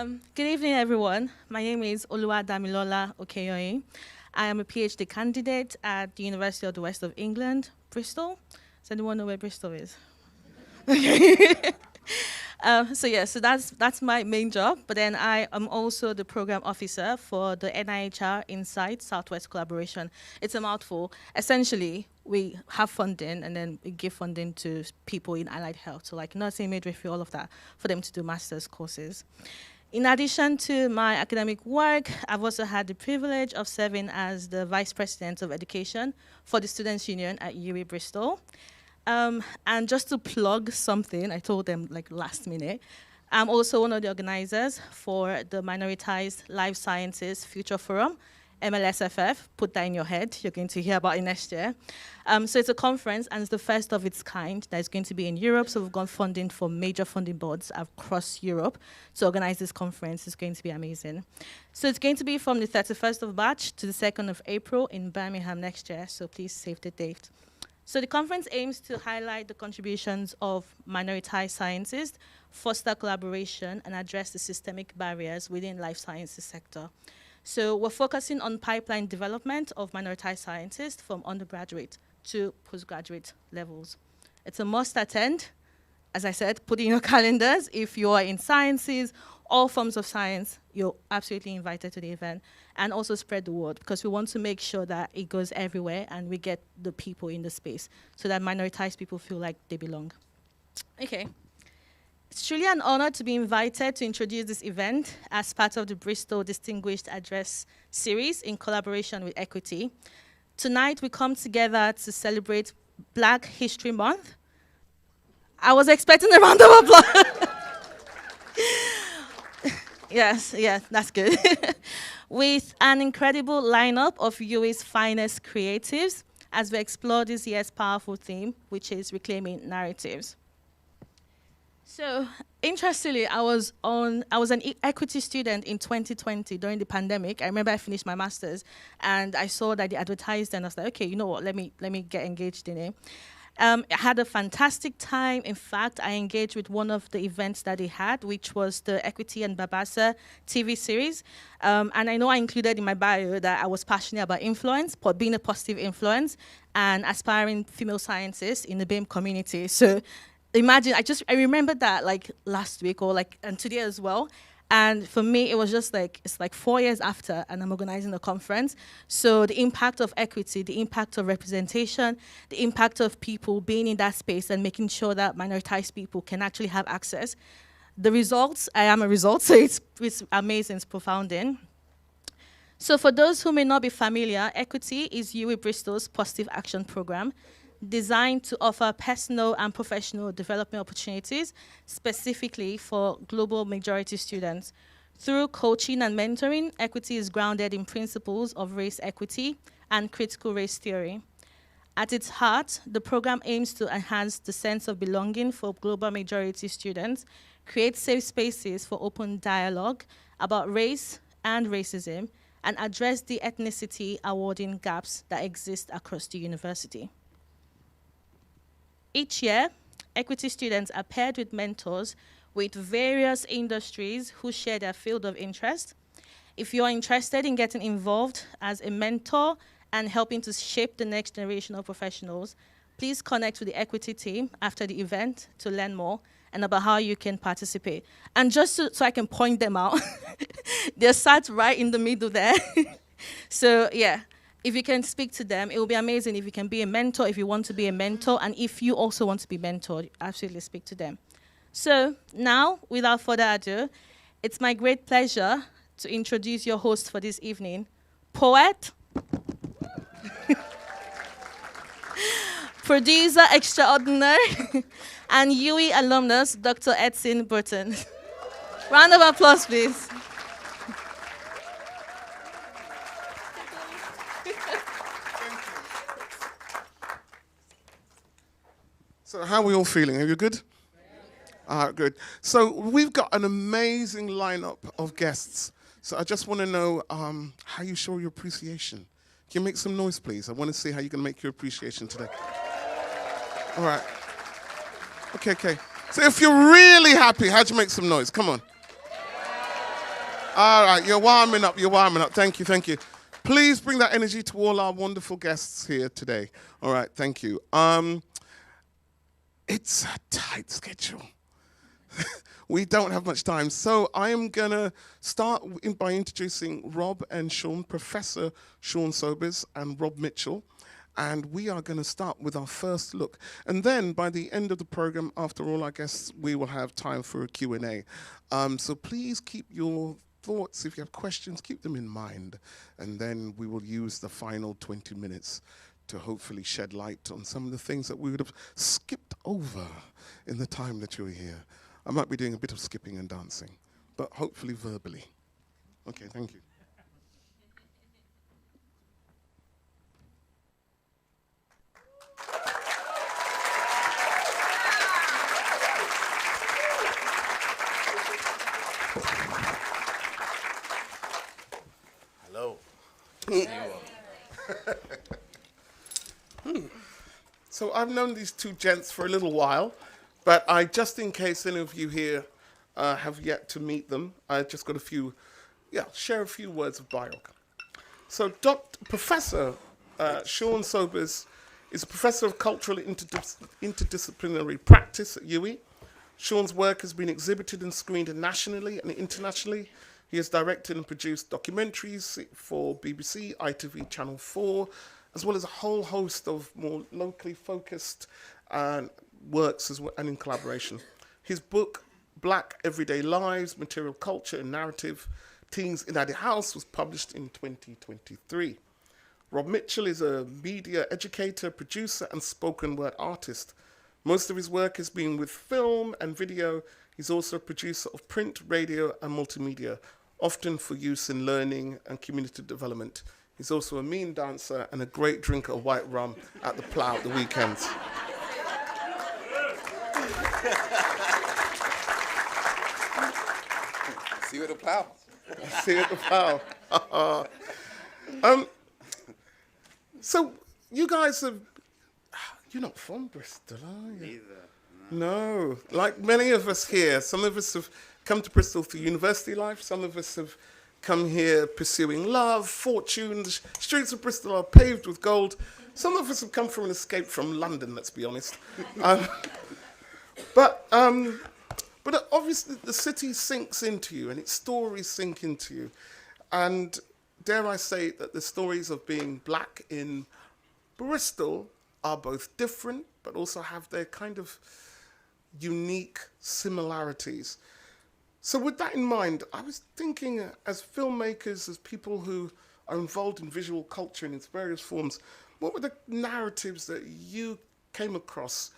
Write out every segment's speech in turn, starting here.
Good evening, everyone. My name is Oluwadamilola Okeyoyin. I am a PhD candidate at the University of the West of England, Bristol. Does anyone know where Bristol is? Okay. So that's my main job. But then I am also the program officer for the NIHR Insight Southwest Collaboration. It's a mouthful. Essentially, we have funding and then we give funding to people in allied health, so like nursing, midwifery, all of that, for them to do master's courses. In addition to my academic work, I've also had the privilege of serving as the Vice President of Education for the Students' Union at UWE Bristol. And just to plug something, I told them like last minute, I'm also one of the organizers for the Minoritized Life Sciences Future Forum, MLSFF. Put that in your head. You're going to hear about it next year. So it's a conference, and it's the first of its kind that is going to be in Europe. So we've got funding from major funding boards across Europe to organize this conference. It's going to be amazing. So it's going to be from the 31st of March to the 2nd of April in Birmingham next year. So please save the date. So the conference aims to highlight the contributions of minoritized scientists, foster collaboration, and address the systemic barriers within life sciences sector. So we're focusing on pipeline development of minoritized scientists from undergraduate to postgraduate levels. It's a must attend. As I said, put in your calendars. If you are in sciences, all forms of science, you're absolutely invited to the event. And also spread the word, because we want to make sure that it goes everywhere and we get the people in the space so that minoritized people feel like they belong. Okay. It's truly an honor to be invited to introduce this event as part of the Bristol Distinguished Address Series in collaboration with Equity. Tonight, we come together to celebrate Black History Month. I was expecting a round of applause. Yes, that's good. With an incredible lineup of UWE's finest creatives as we explore this year's powerful theme, which is reclaiming narratives. So, interestingly, I was an equity student in 2020 during the pandemic. I remember I finished my master's, and I saw that they advertised, and I was like, okay, you know what? Let me get engaged in it. I had a fantastic time. In fact, I engaged with one of the events that they had, which was the Equity and Babasa TV series. And I know I included in my bio that I was passionate about influence, but being a positive influence and aspiring female scientists in the BAME community. So imagine, I remember that like last week and today as well. And for me, it was just like, it's like 4 years after, and I'm organizing a conference. So the impact of equity, the impact of representation, the impact of people being in that space and making sure that minoritized people can actually have access. The results, I am a result, so it's amazing, it's profounding. So for those who may not be familiar, Equity is UWE Bristol's positive action program, designed to offer personal and professional development opportunities, specifically for global majority students. Through coaching and mentoring, Equity is grounded in principles of race equity and critical race theory. At its heart, the program aims to enhance the sense of belonging for global majority students, create safe spaces for open dialogue about race and racism, and address the ethnicity awarding gaps that exist across the university. Each year, equity students are paired with mentors with various industries who share their field of interest. If you are interested in getting involved as a mentor and helping to shape the next generation of professionals, please connect with the equity team after the event to learn more and about how you can participate. And just so I can point them out, they're sat right in the middle there. So yeah. If you can speak to them, it will be amazing if you can be a mentor, if you want to be a mentor, and if you also want to be mentored, absolutely speak to them. So now, without further ado, it's my great pleasure to introduce your host for this evening, poet, producer extraordinaire, and UWE alumnus, Dr. Edson Burton. Round of applause, please. So how are we all feeling? Are you good? Good. So we've got an amazing lineup of guests. So I just want to know how you show your appreciation. Can you make some noise, please? I want to see how you're going to make your appreciation today. All right. Okay. So if you're really happy, how'd you make some noise? Come on. All right, you're warming up. You're warming up. Thank you. Thank you. Please bring that energy to all our wonderful guests here today. All right. Thank you. It's a tight schedule. We don't have much time. So I am going to start by introducing Rob and Sean, Professor Sean Sobers and Rob Mitchell. And we are going to start with our first look. And then by the end of the program, after all our guests, we will have time for a Q&A. So please keep your thoughts, if you have questions, keep them in mind. And then we will use the final 20 minutes to hopefully shed light on some of the things that we would have skipped over in the time that you were here. I might be doing a bit of skipping and dancing, but hopefully verbally. Okay, thank you. Hello. So I've known these two gents for a little while, but just in case any of you here have yet to meet them, I just got share a few words of bio. So Professor Sean Sobers is a professor of cultural interdisciplinary practice at UWE. Sean's work has been exhibited and screened nationally and internationally. He has directed and produced documentaries for BBC, ITV, Channel 4, as well as a whole host of more locally focused works and in collaboration. His book, Black Everyday Lives, Material Culture and Narrative, Teens in Addy House, was published in 2023. Rob Mitchell is a media educator, producer, and spoken word artist. Most of his work has been with film and video. He's also a producer of print, radio, and multimedia, often for use in learning and community development. He's also a mean dancer and a great drinker of white rum at the Plough at the weekends. See you at the Plough. See you at the Plough. So you guys you're not from Bristol, are you? Neither. No. Like many of us here, some of us have come to Bristol through university life, some of us have come here pursuing love, fortune. The streets of Bristol are paved with gold. Some of us have come from an escape from London, let's be honest. But obviously the city sinks into you and its stories sink into you. And dare I say that the stories of being black in Bristol are both different, but also have their kind of unique similarities. So with that in mind, I was thinking as filmmakers, as people who are involved in visual culture in its various forms, what were the narratives that you came across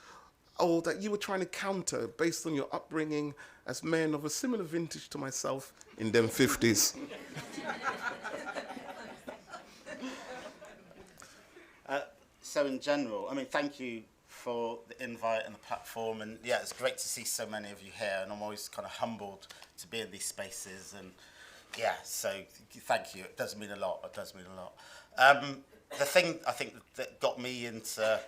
or that you were trying to counter based on your upbringing as men of a similar vintage to myself in them 50s? So in general, I mean, thank you for the invite and the platform, and yeah, it's great to see so many of you here, and I'm always kind of humbled to be in these spaces, and yeah, so thank you. It does mean a lot. It does mean a lot. The thing I think that got me into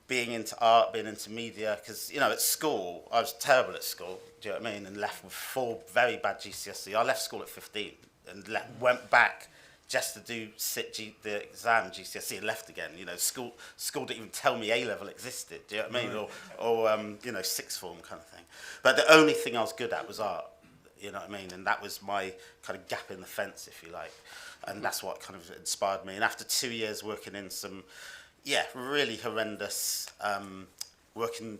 being into art, being into media, because at school I was terrible at school. Do you know what I mean? And left with 4 very bad GCSE. I left school at 15 and went back just to sit the exam GCSE and left again. School didn't even tell me A-level existed. Do you know what I mean? Right. Or sixth form kind of thing. But the only thing I was good at was art. You know what I mean? And that was my kind of gap in the fence, if you like. And that's what kind of inspired me. And after 2 years working in some, really horrendous, working,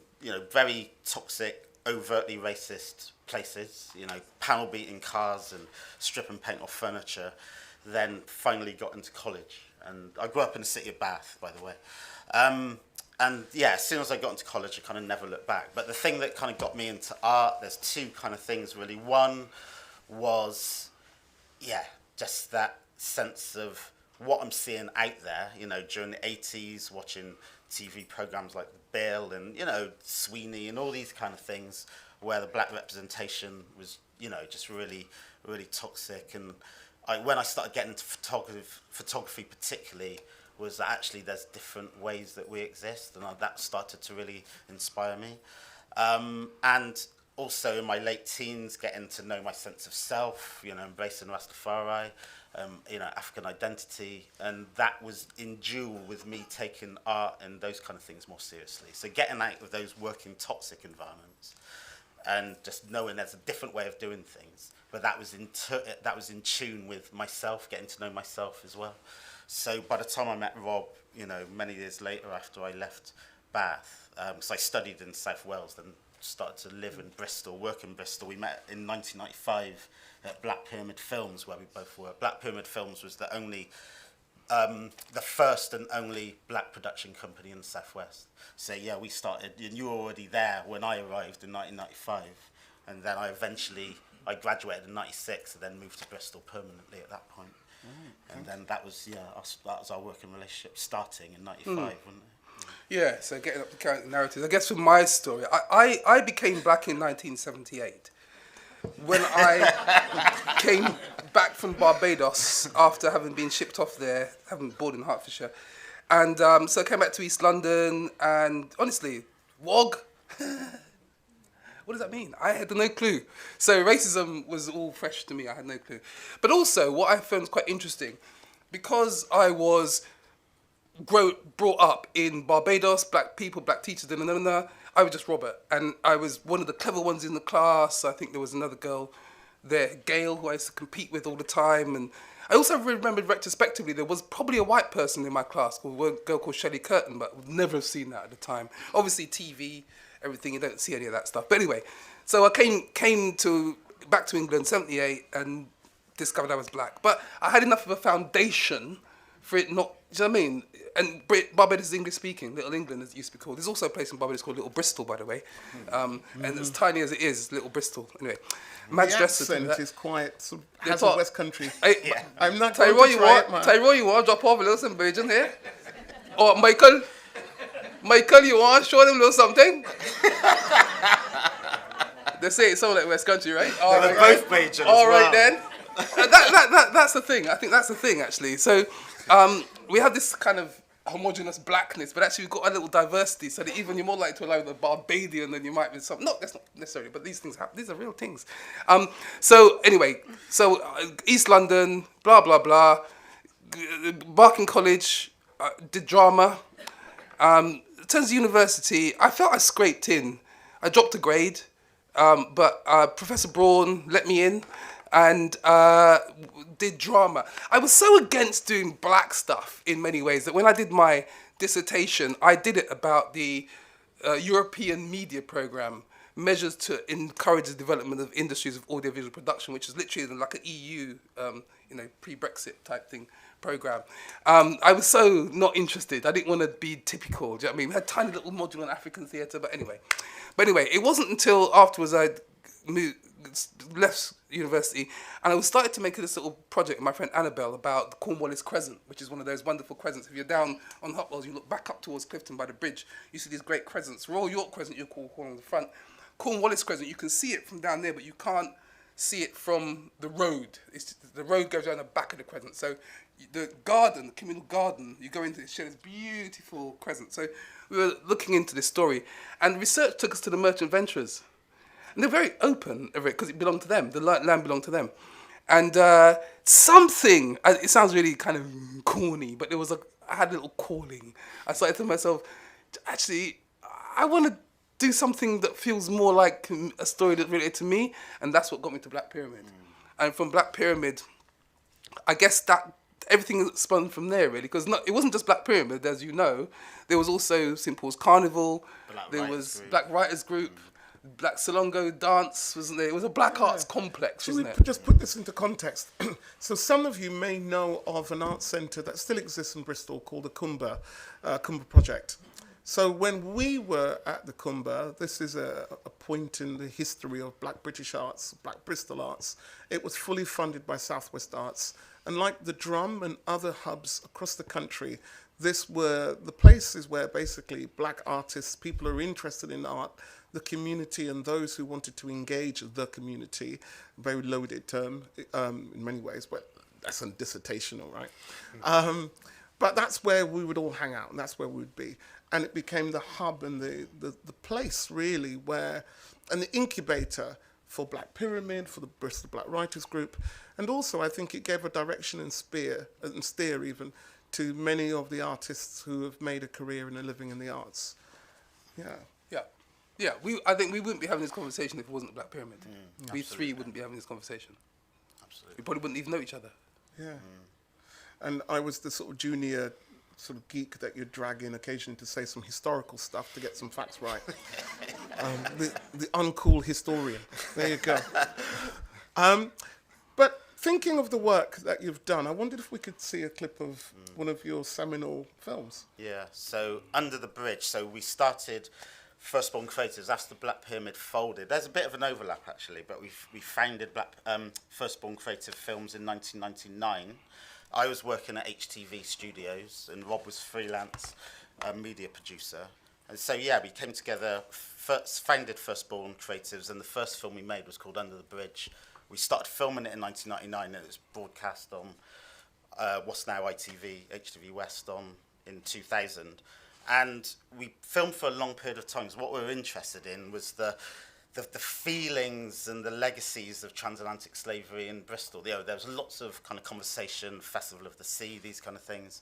very toxic, overtly racist places, panel beating cars and strip and paint off furniture, then finally got into college. And I grew up in the city of Bath, by the way. And as soon as I got into college, I kind of never looked back. But the thing that kind of got me into art, there's 2 kind of things really. One was, just that sense of what I'm seeing out there, during the 80s, watching TV programs like Bill and, Sweeney and all these kind of things where the black representation was, just really, really toxic. And when I started getting into photography particularly, was that actually there's different ways that we exist, and that started to really inspire me. And also in my late teens, getting to know my sense of self, you know, embracing Rastafari, you know, African identity, and that was in dual with me taking art and those kind of things more seriously. So getting out of those working toxic environments and just knowing there's a different way of doing things, but that was in tune with myself, getting to know myself as well. So by the time I met Rob, you know, many years later after I left Bath, so I studied in South Wales, then started to live in Bristol, work in Bristol. We met in 1995 at Black Pyramid Films, where we both worked. Black Pyramid Films was the first and only black production company in the Southwest. So yeah, we started, and you were already there when I arrived in 1995, and then I graduated in 96 and then moved to Bristol permanently at that point. And then that was our working relationship starting in 95, wasn't it? Yeah, so getting up the character narratives. I guess for my story, I became black in 1978 when I came back from Barbados after having been shipped off there, having been born in Hertfordshire. And so I came back to East London, and honestly, WOG, what does that mean? I had no clue. So racism was all fresh to me. I had no clue. But also, what I found quite interesting, because I was brought up in Barbados, black people, black teachers, I was just Robert, and I was one of the clever ones in the class. I think there was another girl there, Gail, who I used to compete with all the time. And I also remembered retrospectively there was probably a white person in my class, a girl called Shelley Curtin, but would never have seen that at the time. Obviously TV, everything, you don't see any of that stuff. But anyway, so I came back to England, 78, and discovered I was black. But I had enough of a foundation for it not, do you know what I mean? And Barbados is English speaking, Little England as it used to be called. There's also a place in Barbados called Little Bristol, by the way. And as tiny as it is, Little Bristol. Anyway, the accent is quite, has a West Country. I'm not going to try it, man. Tyrone, you want to drop off a little some Belgian here? Or Michael, you want to show them a little something? They say it's all like West Country, right? All right, they're both Belgian. All right then. That's the thing. I think that's the thing, actually. So we have this kind of homogenous blackness, but actually we've got a little diversity, so that even you're more likely to align with a Barbadian than you might with some. No, that's not necessarily, but these things happen. These are real things. So anyway, East London, blah blah blah. Barking College, did drama. Turns to university, I felt I scraped in. I dropped a grade, but Professor Braun let me in and did drama. I was so against doing black stuff in many ways that when I did my dissertation, I did it about the European media program, measures to encourage the development of industries of audiovisual production, which is literally like an EU, pre-Brexit type thing program. I was so not interested. I didn't want to be typical. Do you know what I mean? We had a tiny little module on African theatre, but anyway, it wasn't until afterwards I left university and I started to make this little project with my friend Annabelle about the Cornwallis Crescent, which is one of those wonderful crescents. If you're down on Hotwells, you look back up towards Clifton by the bridge, you see these great crescents. Royal York Crescent, you call on the front. Cornwallis Crescent, you can see it from down there, but you can't see it from the road. The road goes down the back of the crescent. So the garden, the communal garden, you go into it, share this beautiful crescent. So we were looking into this story, and research took us to the merchant venturers. And they're very open of it because it belonged to them. The land belonged to them. And something, it sounds really kind of corny, but I had a little calling. I started to myself, actually, I want to do something that feels more like a story that's related to me. And that's what got me to Black Pyramid. And from Black Pyramid, I guess that everything spun from there, really. Because it wasn't just Black Pyramid, as you know. There was also St. Paul's Carnival. Black Writers Group. Black Salongo dance, wasn't there? It was a black arts complex, wasn't it? Just put this into context. So some of you may know of an art centre that still exists in Bristol called the Kumba Project. So when we were at the Kumba, this is a point in the history of Black British arts, Black Bristol arts. It was fully funded by Southwest Arts. And like the Drum and other hubs across the country, this were the places where basically black artists, people who are interested in art, the community and those who wanted to engage the community, very loaded term in many ways, but that's a dissertational, right? But that's where we would all hang out, and that's where we would be. And it became the hub and the place, really, where an incubator for Black Pyramid, for the Bristol Black Writers Group, and also I think it gave a direction and steer even to many of the artists who have made a career and a living in the arts. Yeah. I think we wouldn't be having this conversation if it wasn't the Black Pyramid. We three wouldn't be having this conversation. Absolutely. We probably wouldn't even know each other. Yeah. And I was the sort of junior sort of geek that you'd drag in occasionally to say some historical stuff to get some facts right. The uncool historian. There you go. But thinking of the work that you've done, I wondered if we could see a clip of one of your seminal films. Yeah, so Under the Bridge. So we started Firstborn Creators after the Black Pyramid folded. There's a bit of an overlap, actually, but we founded Firstborn Creative Films in 1999. I was working at HTV Studios, and Rob was freelance media producer. And so, yeah, we came together, founded Firstborn Creatives, and the first film we made was called Under the Bridge. We started filming it in 1999, and it was broadcast on what's now ITV, HTV West, in 2000. And we filmed for a long period of time. So what we were interested in was the feelings and the legacies of transatlantic slavery in Bristol. You know, there was lots of kind of conversation, Festival of the Sea, these kind of things.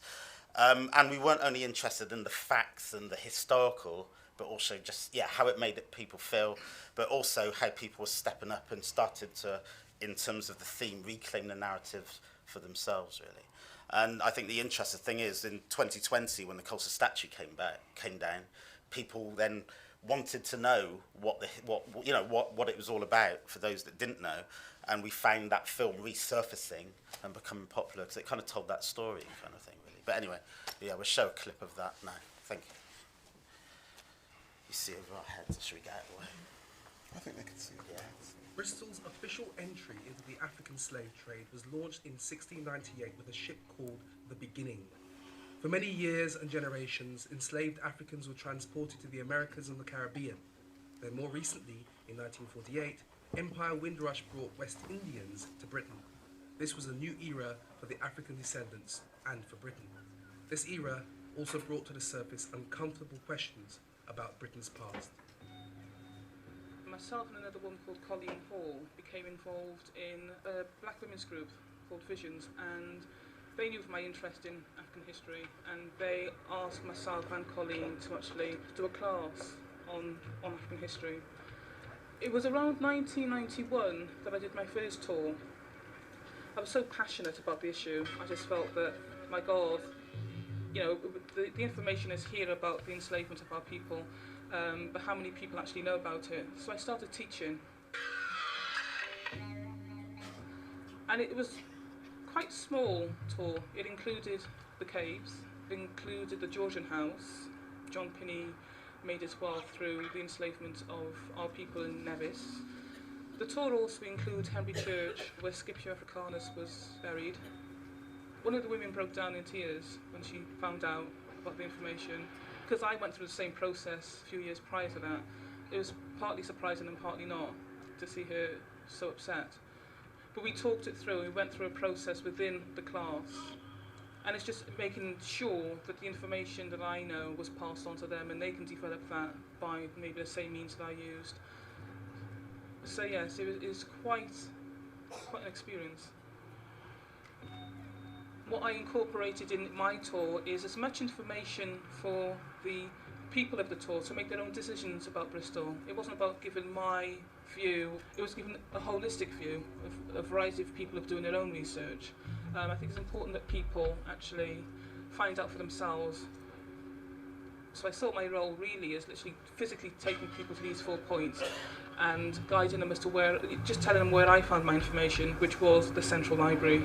And we weren't only interested in the facts and the historical, but also just, how it made people feel, but also how people were stepping up and started to, in terms of the theme, reclaim the narrative for themselves, really. And I think the interesting thing is, in 2020, when the Colston statue came down, people then wanted to know what it was all about for those that didn't know, and we found that film resurfacing and becoming popular because it kind of told that story, kind of thing, really. But anyway, we'll show a clip of that now. Thank you. You see over our heads, or should we get out of the way? I think they can see it. Yeah. Bristol's official entry into the African slave trade was launched in 1698 with a ship called the Beginning. For many years and generations, enslaved Africans were transported to the Americas and the Caribbean. Then more recently, in 1948, Empire Windrush brought West Indians to Britain. This was a new era for the African descendants and for Britain. This era also brought to the surface uncomfortable questions about Britain's past. Myself and another woman called Colleen Hall became involved in a black women's group called Visions, and they knew of my interest in African history, and they asked myself and Colleen to actually do a class on African history. It was around 1991 that I did my first tour. I was so passionate about the issue. I just felt that, my God, the information is here about the enslavement of our people, but how many people actually know about it? So I started teaching. And it was quite a small tour. It included the caves, it included the Georgian house. John Pinney made his wealth through the enslavement of our people in Nevis. The tour also includes Henry Church, where Scipio Africanus was buried. One of the women broke down in tears when she found out about the information, because I went through the same process a few years prior to that. It was partly surprising and partly not to see her so upset. But we talked it through, we went through a process within the class, and it's just making sure that the information that I know was passed on to them, and they can develop that by maybe the same means that I used. So yes, it was quite an experience. What I incorporated in my tour is as much information for the people of the tour to make their own decisions about Bristol. It wasn't about giving my view, it was giving a holistic view of a variety of people of doing their own research. I think it's important that people actually find out for themselves. So I thought my role really is literally physically taking people to these 4 points and guiding them as to where, just telling them where I found my information, which was the Central Library.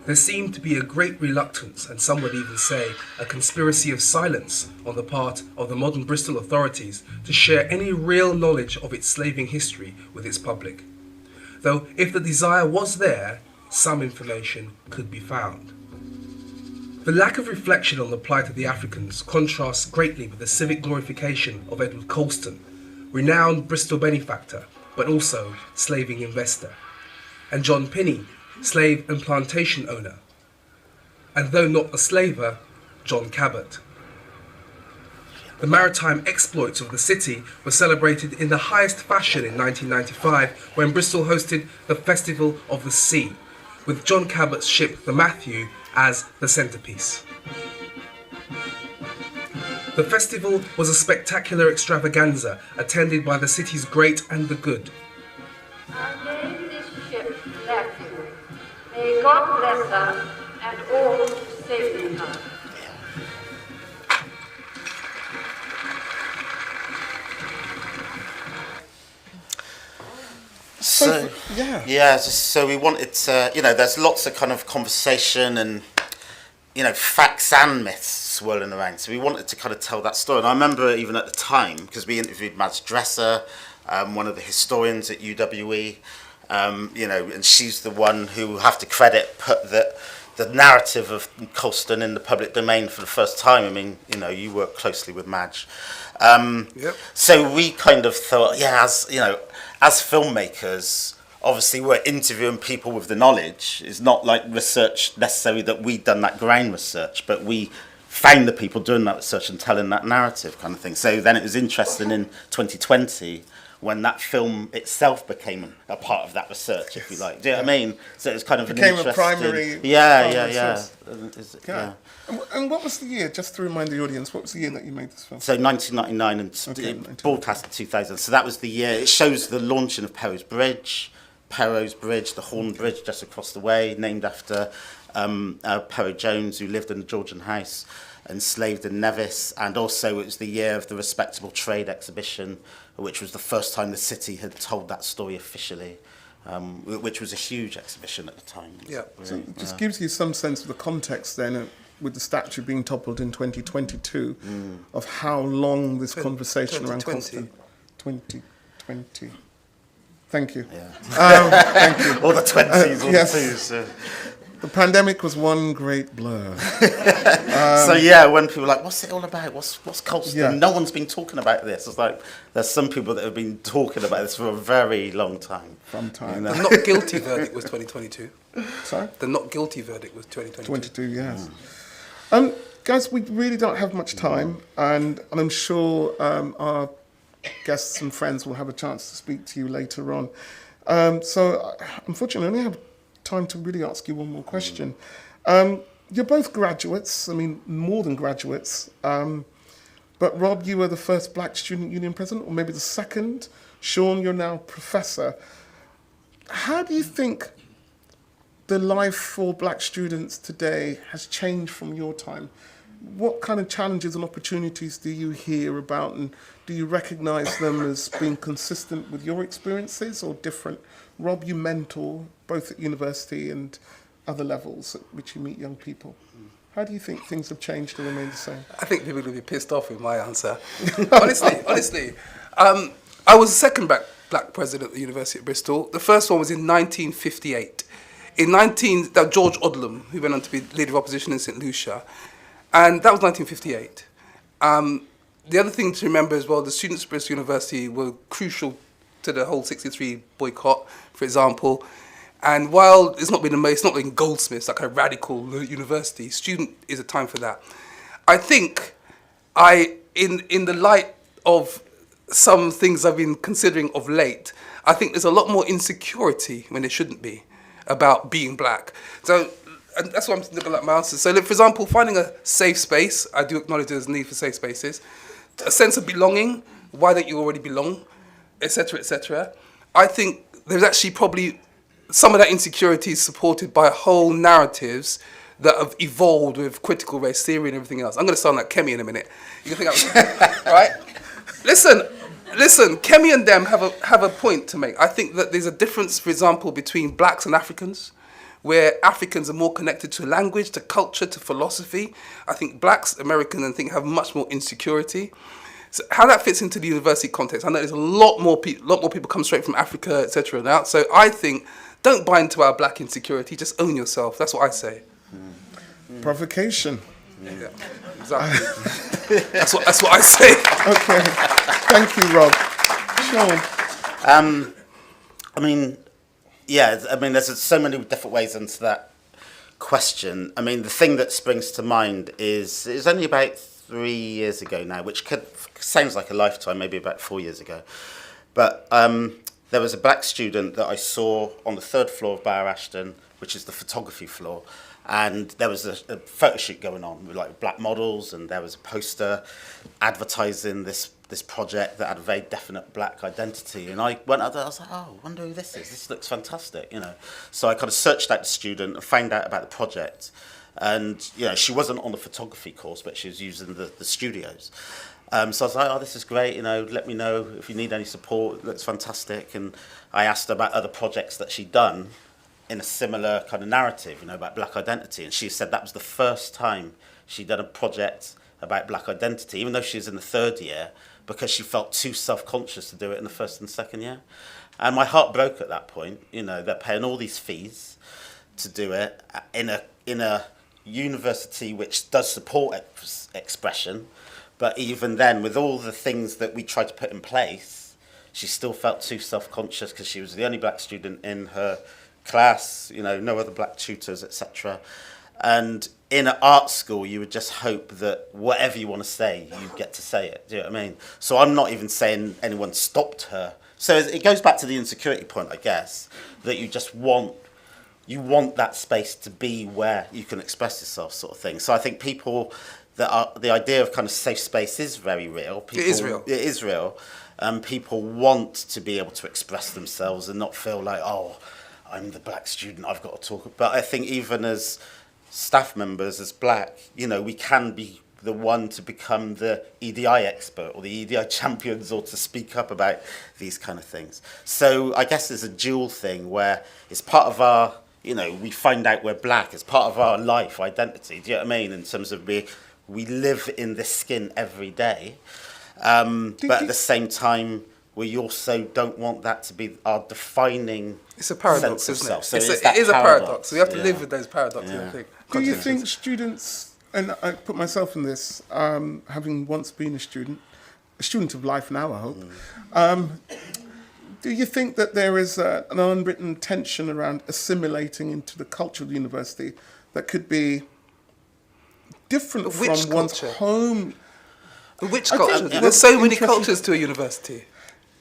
There seemed to be a great reluctance, and some would even say a conspiracy of silence on the part of the modern Bristol authorities to share any real knowledge of its slaving history with its public. Though if the desire was there, some information could be found. The lack of reflection on the plight of the Africans contrasts greatly with the civic glorification of Edward Colston, renowned Bristol benefactor, but also slaving investor, and John Pinney, slave and plantation owner, and though not a slaver, John Cabot. the maritime exploits of the city were celebrated in the highest fashion in 1995 when Bristol hosted the Festival of the Sea, with John Cabot's ship, the Matthew, as the centrepiece. The festival was a spectacular extravaganza attended by the city's great and the good. I name this ship Matthew. May God bless her and all who sail in her. So, so we wanted to, there's lots of kind of conversation and, facts and myths swirling around. So we wanted to kind of tell that story. And I remember even at the time, because we interviewed Madge Dresser, one of the historians at UWE, and she's the one who, have to credit, put the narrative of Colston in the public domain for the first time. I mean, you work closely with Madge. Yep. So we kind of thought, as filmmakers, obviously we're interviewing people with the knowledge. It's not like research necessarily that we'd done that ground research, but we found the people doing that research and telling that narrative kind of thing. So then it was interesting in 2020 when that film itself became a part of that research, if you like. Do you know what I mean? So it was kind of Became an a interesting... primary... Yeah. And what was the year, just to remind the audience, what was the year that you made this film? So 1999 and it broadcast in 2000. So that was the year. It shows the launching of Perrow's Bridge, the Horn Bridge just across the way, named after Perrow Jones, who lived in the Georgian house, enslaved in Nevis. And also it was the year of the Respectable Trade exhibition, which was the first time the city had told that story officially, which was a huge exhibition at the time. Yeah. So it just gives you some sense of the context then, with the statue being toppled in 2022, of how long this conversation around Colston... 2020. Thank you. Yeah. Thank you. All the 20s, all yes. the 2s. The pandemic was one great blur. So when people are like, what's it all about? What's Colston? Yeah. No one's been talking about this. It's like, there's some people that have been talking about this for a very long time. From time. The not guilty verdict was 2022. Sorry? The not guilty verdict was 2022. 22, yes. Guys, we really don't have much time, and I'm sure our guests and friends will have a chance to speak to you later on. So, unfortunately, I only have time to really ask you one more question. You're both graduates, I mean, more than graduates, but Rob, you were the first Black Student Union president, or maybe the second. Sean, you're now professor. How do you think the life for Black students today has changed from your time? What kind of challenges and opportunities do you hear about, and do you recognise them as being consistent with your experiences or different? Rob, you mentor both at university and other levels at which you meet young people. How do you think things have changed or remain the same? I think people will be pissed off with my answer. honestly. I was the second black president at the University of Bristol. The first one was in 1958. George Odlum, who went on to be leader of opposition in St. Lucia. And that was 1958. The other thing to remember as well, the students at Bristol University were crucial to the whole 63 boycott, for example. And while it's not like Goldsmiths, that kind of radical university, student is a time for that. I think in the light of some things I've been considering of late, I think there's a lot more insecurity when there shouldn't be about being black. So, and that's what I'm looking at my answers. So, look, for example, finding a safe space, I do acknowledge there's a need for safe spaces. A sense of belonging, why don't you already belong, etc., etc. I think there's actually probably some of that insecurity is supported by whole narratives that have evolved with critical race theory and everything else. I'm going to sound like Kemi in a minute. You can think right? Listen, Kemi and them have a point to make. I think that there's a difference, for example, between blacks and Africans, where Africans are more connected to language, to culture, to philosophy. I think blacks, Americans, and have much more insecurity. So how that fits into the university context, I know there's a lot more people come straight from Africa, etc. now. So I think, don't buy into our black insecurity, just own yourself. That's what I say. Provocation. Yeah, exactly. that's what I say. Okay. Thank you, Rob. Sean. There's so many different ways into that question. I mean, the thing that springs to mind is it was only about 3 years ago now, which sounds like a lifetime, maybe about 4 years ago. But there was a black student that I saw on the 3rd floor of Bower Ashton, which is the photography floor. And there was a photo shoot going on with like black models, and there was a poster advertising this project that had a very definite black identity. And I went out there, I was like, oh, I wonder who this is. This looks fantastic, you know. So I kind of searched out the student and found out about the project. And, you know, she wasn't on the photography course, but she was using the studios. So I was like, oh, this is great, you know, let me know if you need any support. It looks fantastic. And I asked her about other projects that she'd done in a similar kind of narrative, you know, about black identity. And she said that was the first time she'd done a project about black identity, even though she was in the 3rd year, because she felt too self-conscious to do it in the 1st and 2nd year. And my heart broke at that point. You know, they're paying all these fees to do it in a university which does support expression, but even then, with all the things that we tried to put in place, she still felt too self-conscious because she was the only black student in her class, you know, no other black tutors, etc. And in an art school, you would just hope that whatever you want to say, you get to say it. Do you know what I mean? So I'm not even saying anyone stopped her. So it goes back to the insecurity point, I guess, that you just want that space to be where you can express yourself, sort of thing. So I think people the idea of kind of safe space is very real. People, it is real. People want to be able to express themselves and not feel like, oh, I'm the black student, I've got to talk. But I think even as staff members, as black, you know, we can be the one to become the EDI expert or the EDI champions, or to speak up about these kind of things. So I guess there's a dual thing where it's part of our, you know, we find out we're black, it's part of our life identity, do you know what I mean? In terms of we live in this skin every day, but at the same time, we also don't want that to be our defining It's a paradox, sense of isn't self. it? So it is a paradox. So we have to live with those paradoxes, I think. Do you think students, and I put myself in this, having once been a student of life now, I hope, do you think that there is an unwritten tension around assimilating into the culture of the university that could be different from one's home? Which culture? There's so many cultures to a university.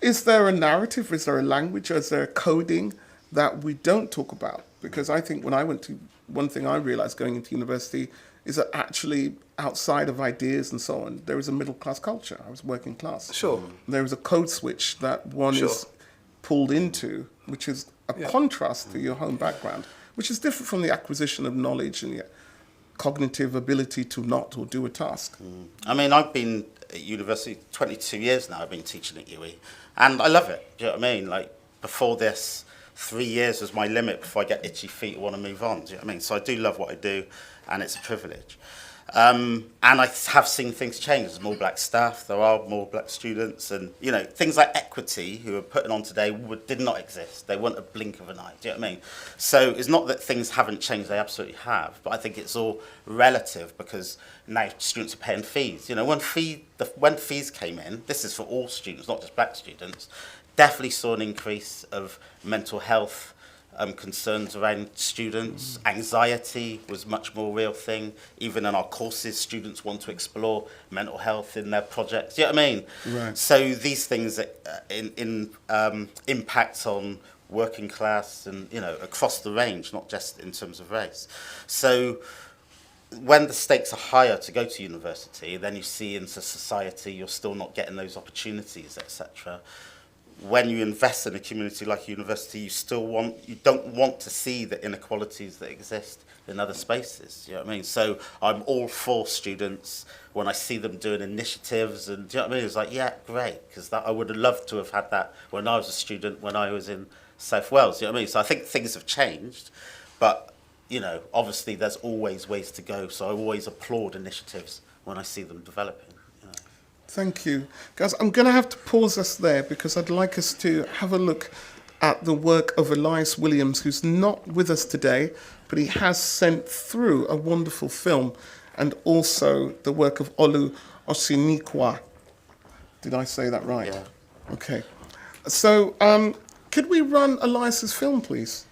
Is there a narrative? Is there a language? Is there a coding that we don't talk about? Because I think when I went to, one thing I realized going into university is that actually outside of ideas and so on, there is a middle class culture. I was working class. Sure. There is a code switch that one is pulled into, which is a contrast to your home background, which is different from the acquisition of knowledge and your cognitive ability to not or do a task. I mean, I've been at university 22 years now. I've been teaching at UWE, and I love it. Do you know what I mean? Like, before this, 3 years was my limit before I get itchy feet or want to move on. Do you know what I mean? So I do love what I do, and it's a privilege. And I have seen things change. There's more black staff, there are more black students, and, you know, things like equity, who are putting on today, did not exist. They weren't a blink of an eye. Do you know what I mean? So it's not that things haven't changed, they absolutely have, but I think it's all relative, because now students are paying fees. You know, when fees came in, this is for all students, not just black students, definitely saw an increase of mental health concerns around students. Anxiety was much more real thing. Even in our courses, students want to explore mental health in their projects. Do you know what I mean? Right. So these things impact on working class and, you know, across the range, not just in terms of race. So when the stakes are higher to go to university, then you see into society you're still not getting those opportunities, etc. When you invest in a community like a university, you don't want to see the inequalities that exist in other spaces. You know what I mean? So I'm all for students when I see them doing initiatives, and do you know what I mean? It's like, yeah, great, because I would have loved to have had that when I was a student, when I was in South Wales. You know what I mean? So I think things have changed, but, you know, obviously there's always ways to go. So I always applaud initiatives when I see them developing. Thank you. Guys, I'm going to have to pause us there because I'd like us to have a look at the work of Elias Williams, who's not with us today, but he has sent through a wonderful film, and also the work of Olu Osinikwa. Did I say that right? Yeah. Okay. So, could we run Elias's film, please?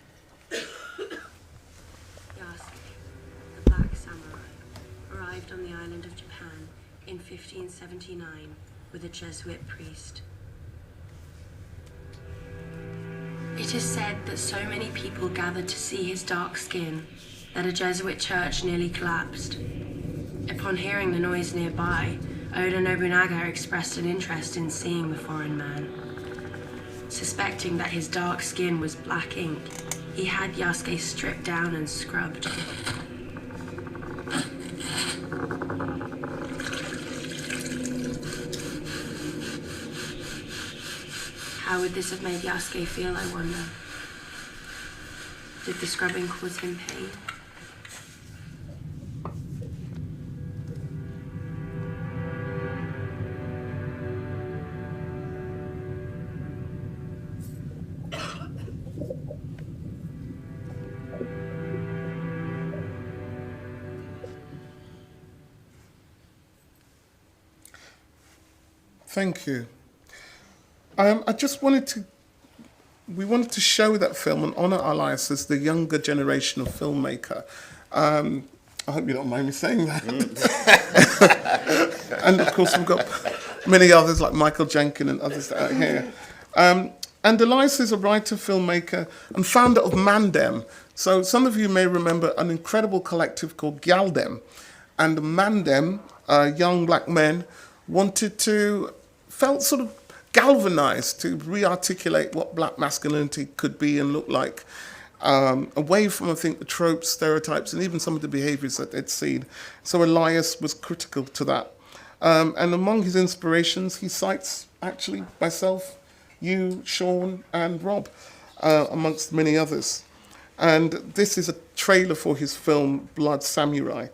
The Black Samurai arrived on the island of Japan in 1579 with a Jesuit priest. It is said that so many people gathered to see his dark skin that a Jesuit church nearly collapsed. Upon hearing the noise nearby, Oda Nobunaga expressed an interest in seeing the foreign man. Suspecting that his dark skin was black ink, he had Yasuke stripped down and scrubbed. How would this have made Yasuke feel, I wonder? Did the scrubbing cause him pain? Thank you. I just we wanted to show that film and honour Elias as the younger generation of filmmaker. I hope you don't mind me saying that. And of course we've got many others like Michael Jenkin and others that are here. And Elias is a writer, filmmaker and founder of Mandem. So some of you may remember an incredible collective called Gyaldem. And Mandem, young black men, felt sort of galvanized to re-articulate what black masculinity could be and look like, away from, I think, the tropes, stereotypes, and even some of the behaviors that they'd seen. So Elias was critical to that. And among his inspirations, he cites, actually, myself, you, Sean, and Rob, amongst many others. And this is a trailer for his film, Blood Samurai.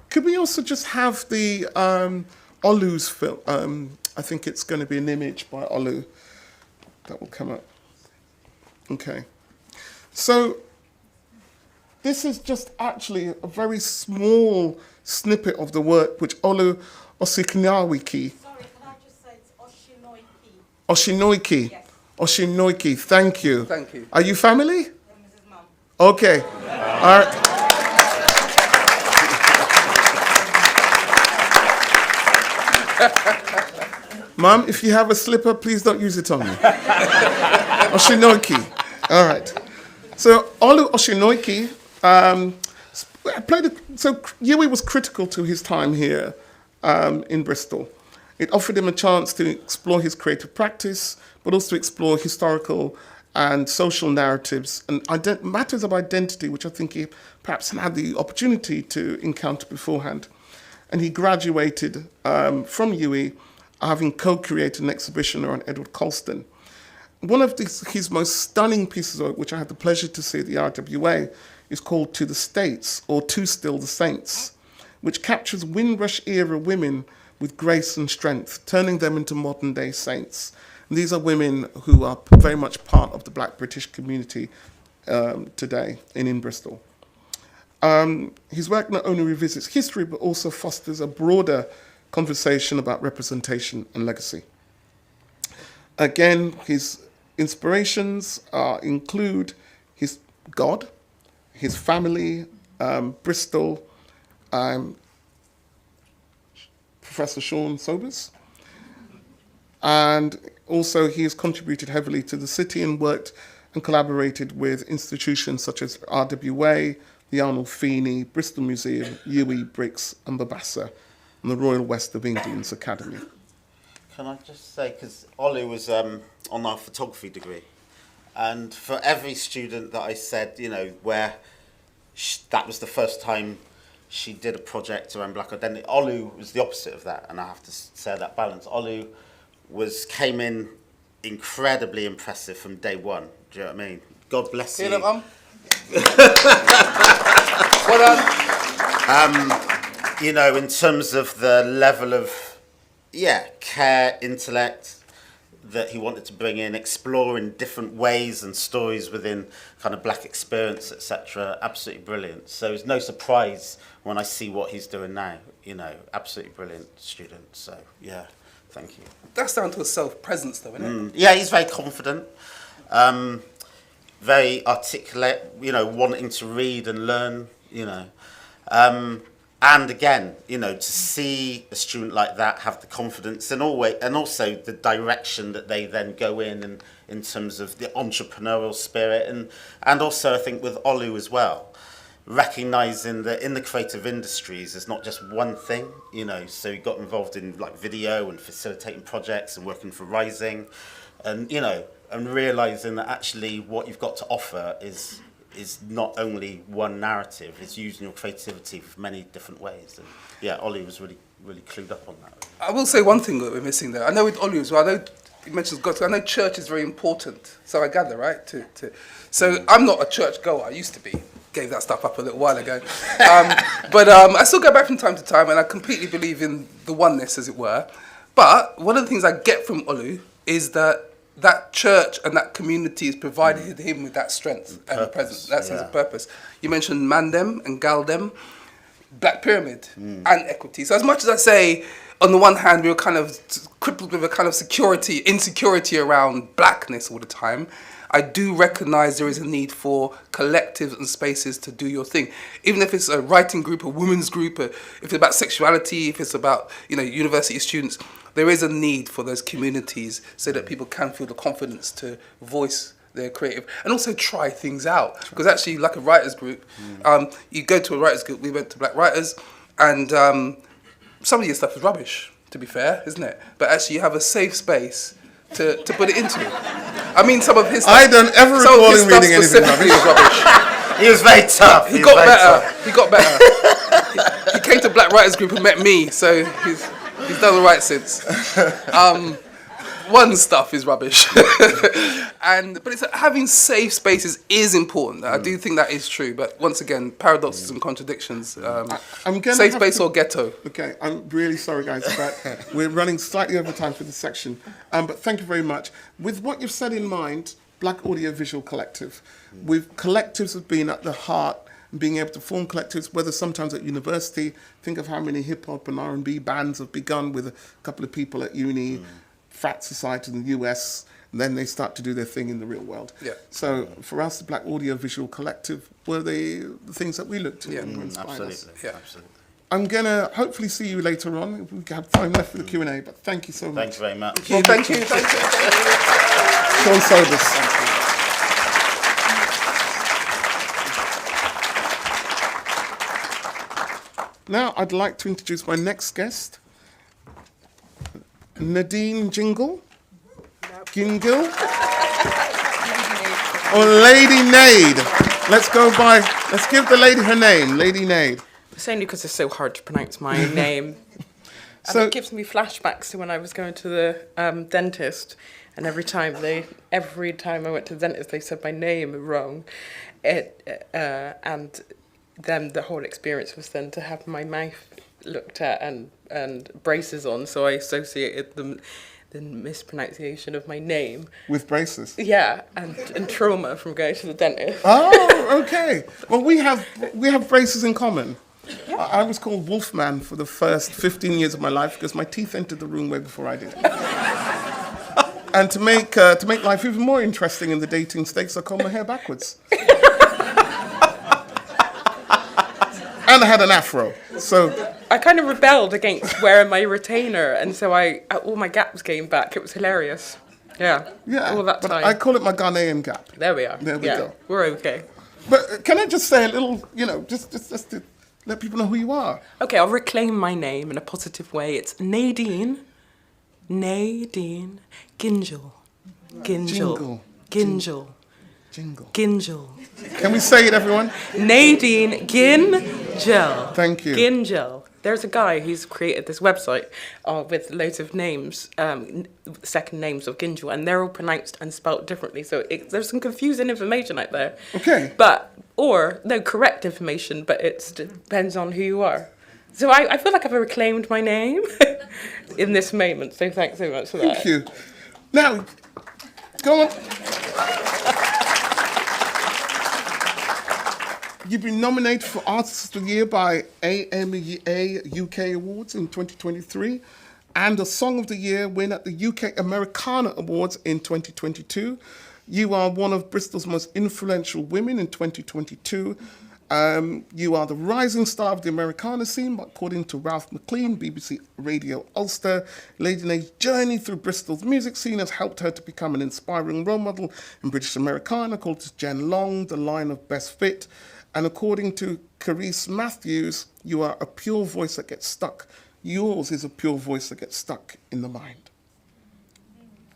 Could we also just have the Olu's film? I think it's going to be an image by Olu that will come up. Okay. So this is just actually a very small snippet of the work which Olu Osiknawiki. Sorry, can I just say it's Oshinoiki? Oshinoiki. Yes. Oshinoiki, thank you. Thank you. Are you family? Mrs. Mum. Okay. All right. Mum, if you have a slipper, please don't use it on me. Oshinoiki. All right. So Olu Oshinoiki so UWE was critical to his time here in Bristol. It offered him a chance to explore his creative practice, but also to explore historical and social narratives and matters of identity, which I think he perhaps had the opportunity to encounter beforehand. And he graduated from UWE, having co-created an exhibition around Edward Colston. One of his most stunning pieces of work, which I had the pleasure to see at the RWA, is called To the States, or To Still the Saints, which captures Windrush-era women with grace and strength, turning them into modern-day saints. And these are women who are very much part of the Black British community today in Bristol. His work not only revisits history, but also fosters a broader conversation about representation and legacy. Again, his inspirations include his God, his family, Bristol, Professor Sean Sobers, and also he has contributed heavily to the city and worked and collaborated with institutions such as RWA, the Arnold Feeney, Bristol Museum, UWE Bricks and Babassa, and the Royal West of England's Academy. Can I just say, because Olu was on our photography degree, and for every student that I said, you know, where that was the first time she did a project around black identity, Olu was the opposite of that, and I have to say that balance. Olu came in incredibly impressive from day one. Do you know what I mean? God bless you. Well done. You know, in terms of the level of, care, intellect that he wanted to bring in, exploring different ways and stories within kind of black experience, etc. Absolutely brilliant. So it's no surprise when I see what he's doing now. You know, absolutely brilliant student. So, yeah, thank you. That's down to a self-presence, though, isn't it? Yeah, he's very confident, very articulate, you know, wanting to read and learn, you know. And again, you know, to see a student like that have the confidence and also the direction that they then go in terms of the entrepreneurial spirit, and also I think with Olu as well, recognizing that in the creative industries there's not just one thing, you know, so he got involved in like video and facilitating projects and working for Rising, and you know, and realizing that actually what you've got to offer is not only one narrative, it's using your creativity for many different ways. And yeah, Ollie was really clued up on that. I will say one thing that we're missing there. I know with Ollie as well, I know you mentioned God, so I know church is very important. So I gather, right? So I'm not a church goer, I used to be. Gave that stuff up a little while ago. But I still go back from time to time, and I completely believe in the oneness, as it were. But one of the things I get from Olu is that church and that community has provided him with that strength and presence, that sense of purpose. You mentioned Mandem and Galdem, Black Pyramid and equity. So as much as I say, on the one hand, we were kind of crippled with a kind of insecurity around blackness all the time, I do recognise there is a need for collectives and spaces to do your thing. Even if it's a writing group, a women's group, if it's about sexuality, if it's about, you know, university students, there is a need for those communities so that people can feel the confidence to voice their creative and also try things out. Because actually, like a writers group, you go to a writers group, we went to Black Writers, and some of your stuff is rubbish, to be fair, isn't it? But actually you have a safe space to put it into. I mean, some of his stuff, I don't ever recall him reading anything rubbish. Was rubbish. He was very tough. He got better. He came to Black Writers Group and met me, so he's done all right since. One stuff is rubbish, but it's having safe spaces is important. I do think that is true, but once again, paradoxes and contradictions. Safe space or ghetto. Okay, I'm really sorry, guys, but we're running slightly over time for this section. But thank you very much. With what you've said in mind, Black Audiovisual Collective, collectives have been at the heart. Being able to form collectives, whether sometimes at university, think of how many hip hop and R&B bands have begun with a couple of people at uni. Frat society in the US, and then they start to do their thing in the real world. Yeah. So for us, the Black Audio Visual Collective were the things that we looked at and were inspired us. Yeah, absolutely. I'm going to hopefully see you later on, if we have time left for the Q&A, but thank you so much. Thank you very much. Thank you. Sean Sobers. Now I'd like to introduce my next guest, Nadine Gingle? Gingill? Or Lady Nade? Let's give the lady her name, Lady Nade. It's only because it's so hard to pronounce my name. And it gives me flashbacks to when I was going to the dentist, and every time I went to the dentist, they said my name wrong. And then the whole experience was then to have my mouth looked at and braces on, so I associated the mispronunciation of my name with braces. Yeah, and trauma from going to the dentist. Oh, okay. Well, we have braces in common. Yeah. I was called Wolfman for the first 15 years of my life because my teeth entered the room way before I did. And to make life even more interesting in the dating stakes, I combed my hair backwards. And I had an afro, so... I kind of rebelled against wearing my retainer, and so all my gaps came back. It was hilarious. Yeah, all that but time. I call it my Ghanaian gap. There we are. There we go. We're okay. But can I just say a little, just to let people know who you are? Okay, I'll reclaim my name in a positive way. It's Nadine Gingill. Gingill. Can we say it, everyone? Nadine Gingill. Thank you. Gingill. There's a guy who's created this website with loads of names, second names of Gingill, and they're all pronounced and spelt differently. So there's some confusing information out there. Okay. Correct information, but it depends on who you are. So I feel like I've reclaimed my name in this moment. So thanks so much for that. Thank you. Now, go on. You've been nominated for Artist of the Year by AMA UK Awards in 2023 and a Song of the Year win at the UK Americana Awards in 2022. You are one of Bristol's most influential women in 2022 You are the rising star of the Americana scene, according to Ralph McLean, BBC Radio Ulster. Lady Nay's journey through Bristol's music scene has helped her to become an inspiring role model in British Americana, called to Jen Long, the line of best fit. And according to Carice Matthews, you are a pure voice that gets stuck. Yours is a pure voice that gets stuck in the mind.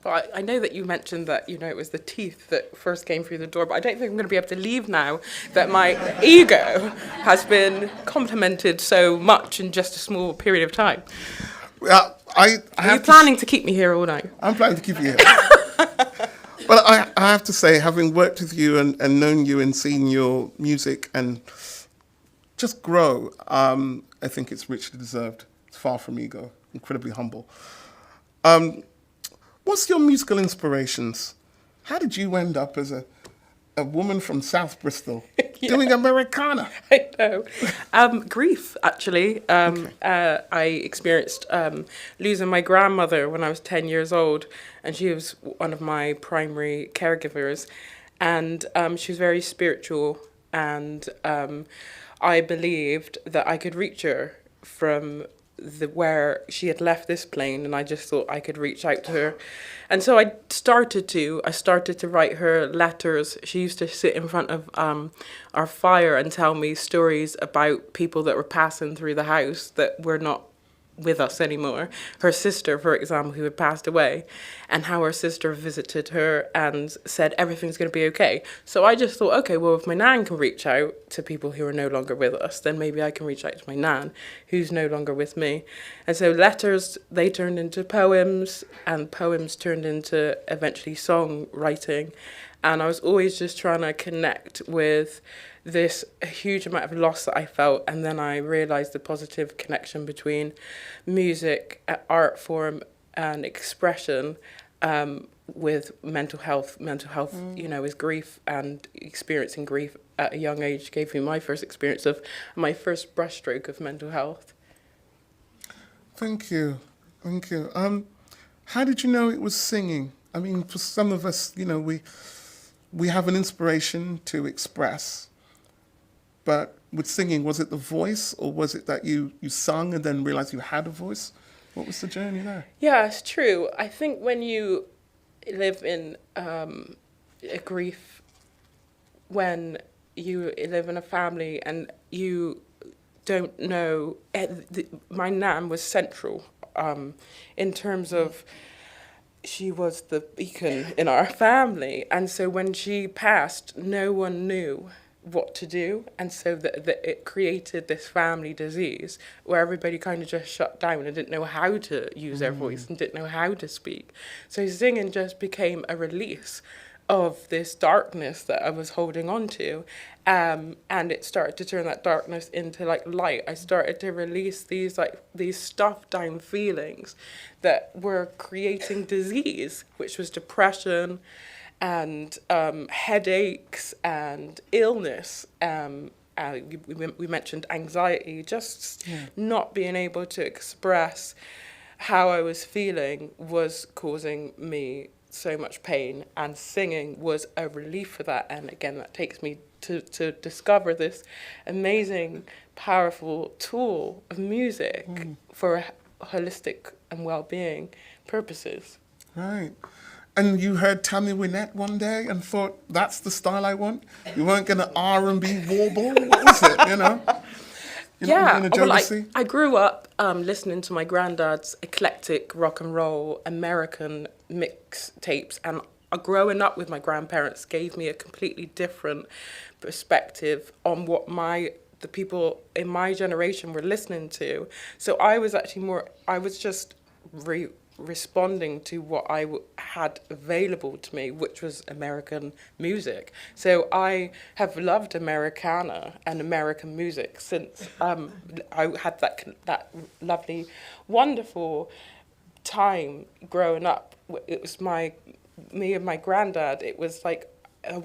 Well, I know that you mentioned that, it was the teeth that first came through the door, but I don't think I'm going to be able to leave now that my ego has been complimented so much in just a small period of time. Are you planning to keep me here all night? I'm planning to keep you here. But I have to say, having worked with you and known you and seen your music and just grow, I think it's richly deserved. It's far from ego, incredibly humble. What's your musical inspirations? How did you end up as a woman from South Bristol doing Americana? I know. Grief, actually. I experienced losing my grandmother when I was 10 years old, and she was one of my primary caregivers. And she was very spiritual, and I believed that I could reach her from where she had left this plane, and I just thought I could reach out to her. And so I started to write her letters. She used to sit in front of our fire and tell me stories about people that were passing through the house that were not with us anymore. Her sister, for example, who had passed away, and how her sister visited her and said everything's going to be okay. So I just thought, okay, well, if my nan can reach out to people who are no longer with us, then maybe I can reach out to my nan who's no longer with me. And so letters, they turned into poems, and poems turned into eventually songwriting. And I was always just trying to connect with this huge amount of loss that I felt, and then I realised the positive connection between music, art form, and expression with mental health. Mental health, is grief, and experiencing grief at a young age gave me my first experience of my first brushstroke of mental health. Thank you. How did you know it was singing? I mean, for some of us, we have an inspiration to express. But with singing, was it the voice, or was it that you sung and then realized you had a voice? What was the journey there? Yeah, it's true. I think when you live in a grief, when you live in a family and you don't know, my nan was central in terms of she was the beacon in our family. And so when she passed, no one knew what to do, and so that it created this family disease where everybody kind of just shut down and didn't know how to use their voice and didn't know how to speak. So singing just became a release of this darkness that I was holding on to, and it started to turn that darkness into light. I started to release these stuffed down feelings that were creating disease, which was depression and headaches and illness. We mentioned anxiety, not being able to express how I was feeling was causing me so much pain, and singing was a relief for that. And again, that takes me to discover this amazing, powerful tool of music for holistic and well-being purposes. Right. And you heard Tammy Wynette one day and thought, that's the style I want? You weren't going to R&B warble? What was it, I grew up listening to my granddad's eclectic rock and roll American mix tapes, and growing up with my grandparents gave me a completely different perspective on what the people in my generation were listening to. So I was actually just responding to what I had available to me, which was American music. So I have loved Americana and American music since I had that lovely, wonderful time growing up. It was me and my granddad. It was like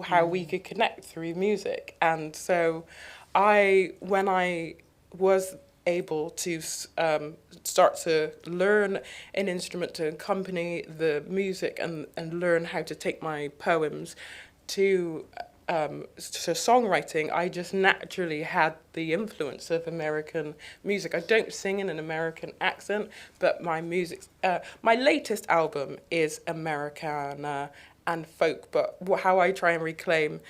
how we could connect through music. And so when I was able to start to learn an instrument to accompany the music and learn how to take my poems to to songwriting, I just naturally had the influence of American music. I don't sing in an American accent, but my music, my latest album is Americana and folk, but how I try and reclaim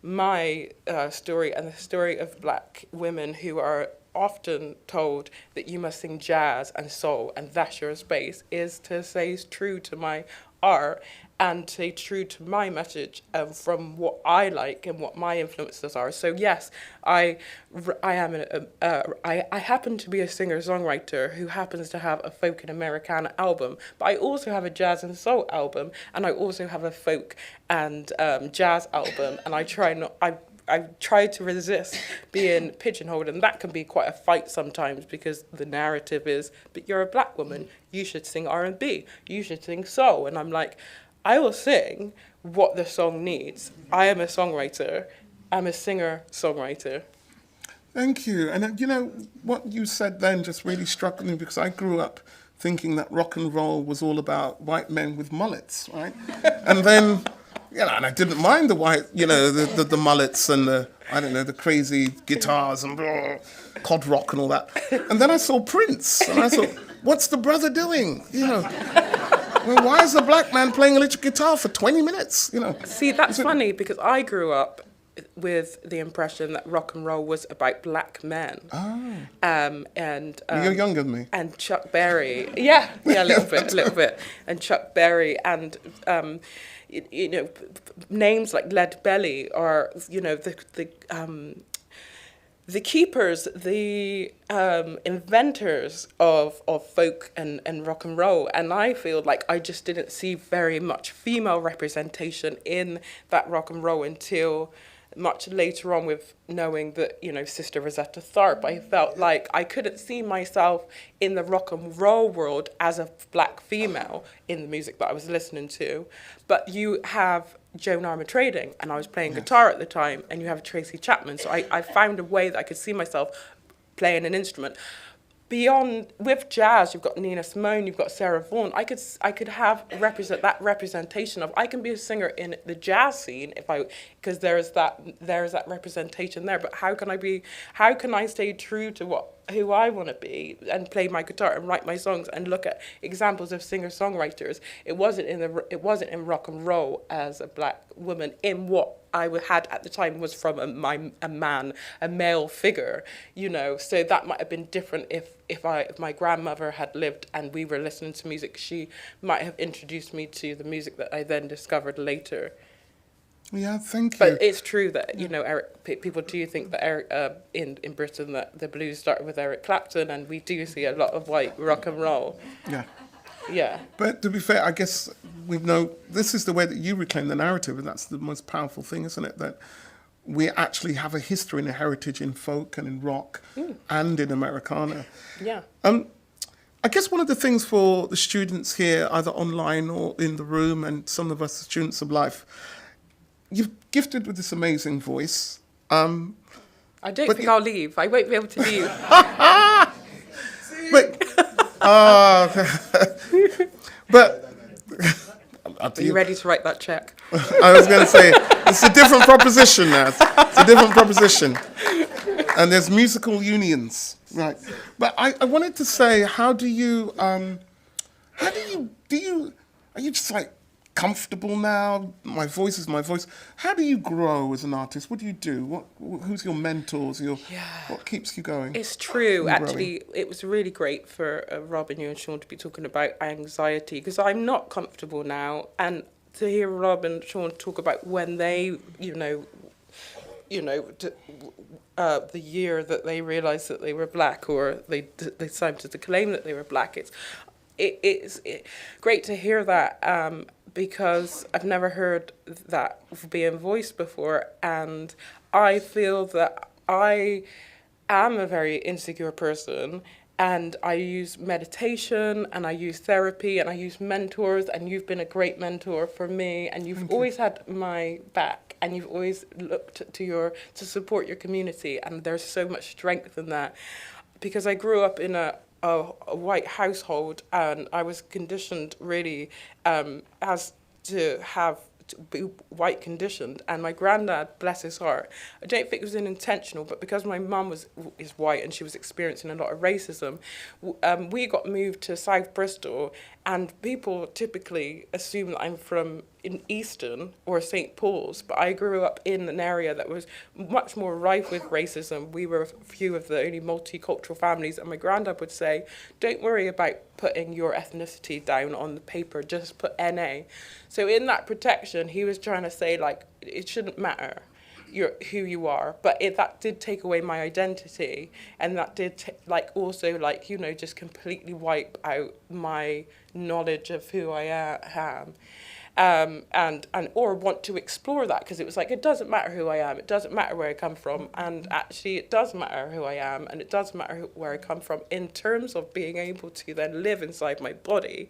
my story and the story of black women who are often told that you must sing jazz and soul and that's your space, is to stay true to my art and stay true to my message from what I like and what my influences are. So yes, I happen to be a singer-songwriter who happens to have a folk and Americana album, but I also have a jazz and soul album, and I also have a folk and jazz album, and I try to resist being pigeonholed, and that can be quite a fight sometimes because the narrative is, but you're a black woman, you should sing R&B, you should sing soul, and I'm like, I will sing what the song needs. I am a songwriter. I'm a singer-songwriter. Thank you. And you know, what you said then just really struck me, because I grew up thinking that rock and roll was all about white men with mullets, right? And then, you know, and I didn't mind the white, you know, the mullets and the, I don't know, the crazy guitars and blah, cod rock and all that. And then I saw Prince, and I thought, what's the brother doing? You know, well, why is a black man playing electric guitar for 20 minutes? You know. See, that's funny, because I grew up with the impression that rock and roll was about black men. Oh. You're younger than me. And Chuck Berry. Yeah, a little bit. And Chuck Berry and, you know, names like Lead Belly or, you know, the keepers, the inventors of folk and rock and roll. And I feel like I just didn't see very much female representation in that rock and roll until much later on, with knowing that, you know, Sister Rosetta Tharpe. I felt like I couldn't see myself in the rock and roll world as a black female in the music that I was listening to. But you have Joan Armatrading, and I was playing guitar at the time, and you have Tracy Chapman. So I found a way that I could see myself playing an instrument. Beyond, with jazz, you've got Nina Simone, you've got Sarah Vaughan. I could have that representation of, I can be a singer in the jazz scene because there is that representation there. But how can I stay true to who I want to be and play my guitar and write my songs and look at examples of singer-songwriters? It wasn't in rock and roll as a black woman in what I had at the time was from a male figure, you know. So that might have been different if my grandmother had lived and we were listening to music. She might have introduced me to the music that I then discovered later. Yeah, thank you. But it's true that, you know, people do think that in Britain that the blues started with Eric Clapton, and we do see a lot of white rock and roll. Yeah. Yeah. But to be fair, I guess this is the way that you reclaim the narrative, and that's the most powerful thing, isn't it? That we actually have a history and a heritage in folk and in rock and in Americana. Yeah. I guess one of the things for the students here, either online or in the room, and some of us students of life, you're gifted with this amazing voice. I don't think I'll leave. I won't be able to leave. But are you ready to write that check? I was going to say, it's a different proposition now. It's a different proposition. And there's musical unions, right? But I wanted to say, are you just like comfortable now? My voice is my voice. How do you grow as an artist? What do you do? Who's your mentors? What keeps you going? It's true, actually. It was really great for Rob and you and Sean to be talking about anxiety, because I'm not comfortable now. And to hear Rob and Sean talk about when they, the year that they realised that they were black, or they decided to claim that they were black, it's great to hear that, because I've never heard that being voiced before, and I feel that I am a very insecure person, and I use meditation, and I use therapy, and I use mentors, and you've been a great mentor for me, and you've always had my back, and you've always looked to support your community, and there's so much strength in that, because I grew up in a white household, and I was conditioned really as to have to be white conditioned. And my granddad, bless his heart, I don't think it was intentional, but because my mum is white and she was experiencing a lot of racism, we got moved to South Bristol, and people typically assume that I'm from in Easton or St. Paul's, but I grew up in an area that was much more rife with racism. We were a few of the only multicultural families, and my granddad would say, don't worry about putting your ethnicity down on the paper, just put NA. So in that protection, he was trying to say, like, it shouldn't matter who you are, but that did take away my identity, and that did also just completely wipe out my knowledge of who I am. Or want to explore that, because it was like, it doesn't matter who I am, it doesn't matter where I come from, and actually it does matter who I am, and it does matter where I come from in terms of being able to then live inside my body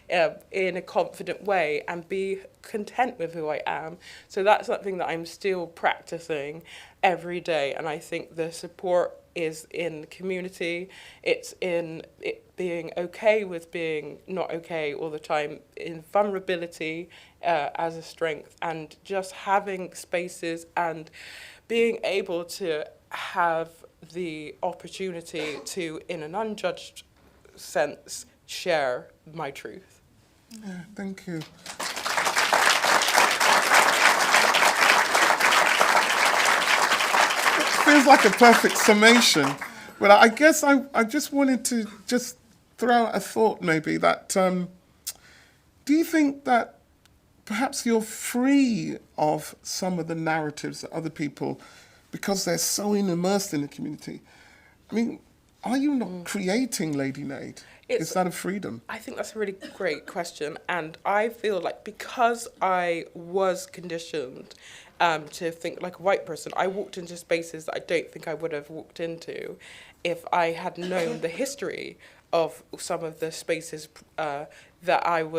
in a confident way and be content with who I am. So that's something that I'm still practicing every day, and I think the support is in the community. It's in it being okay with being not okay all the time, in vulnerability as a strength, and just having spaces and being able to have the opportunity to, in an unjudged sense, share my truth. Yeah, thank you. Feels like a perfect summation, but I guess I just wanted to just throw out a thought maybe that, do you think that perhaps you're free of some of the narratives that other people, because they're so immersed in the community? I mean, are you not creating Lady Nade? Is that a freedom? I think that's a really great question, and I feel like because I was conditioned to think like a white person, I walked into spaces that I don't think I would have walked into if I had known the history of some of the spaces that I've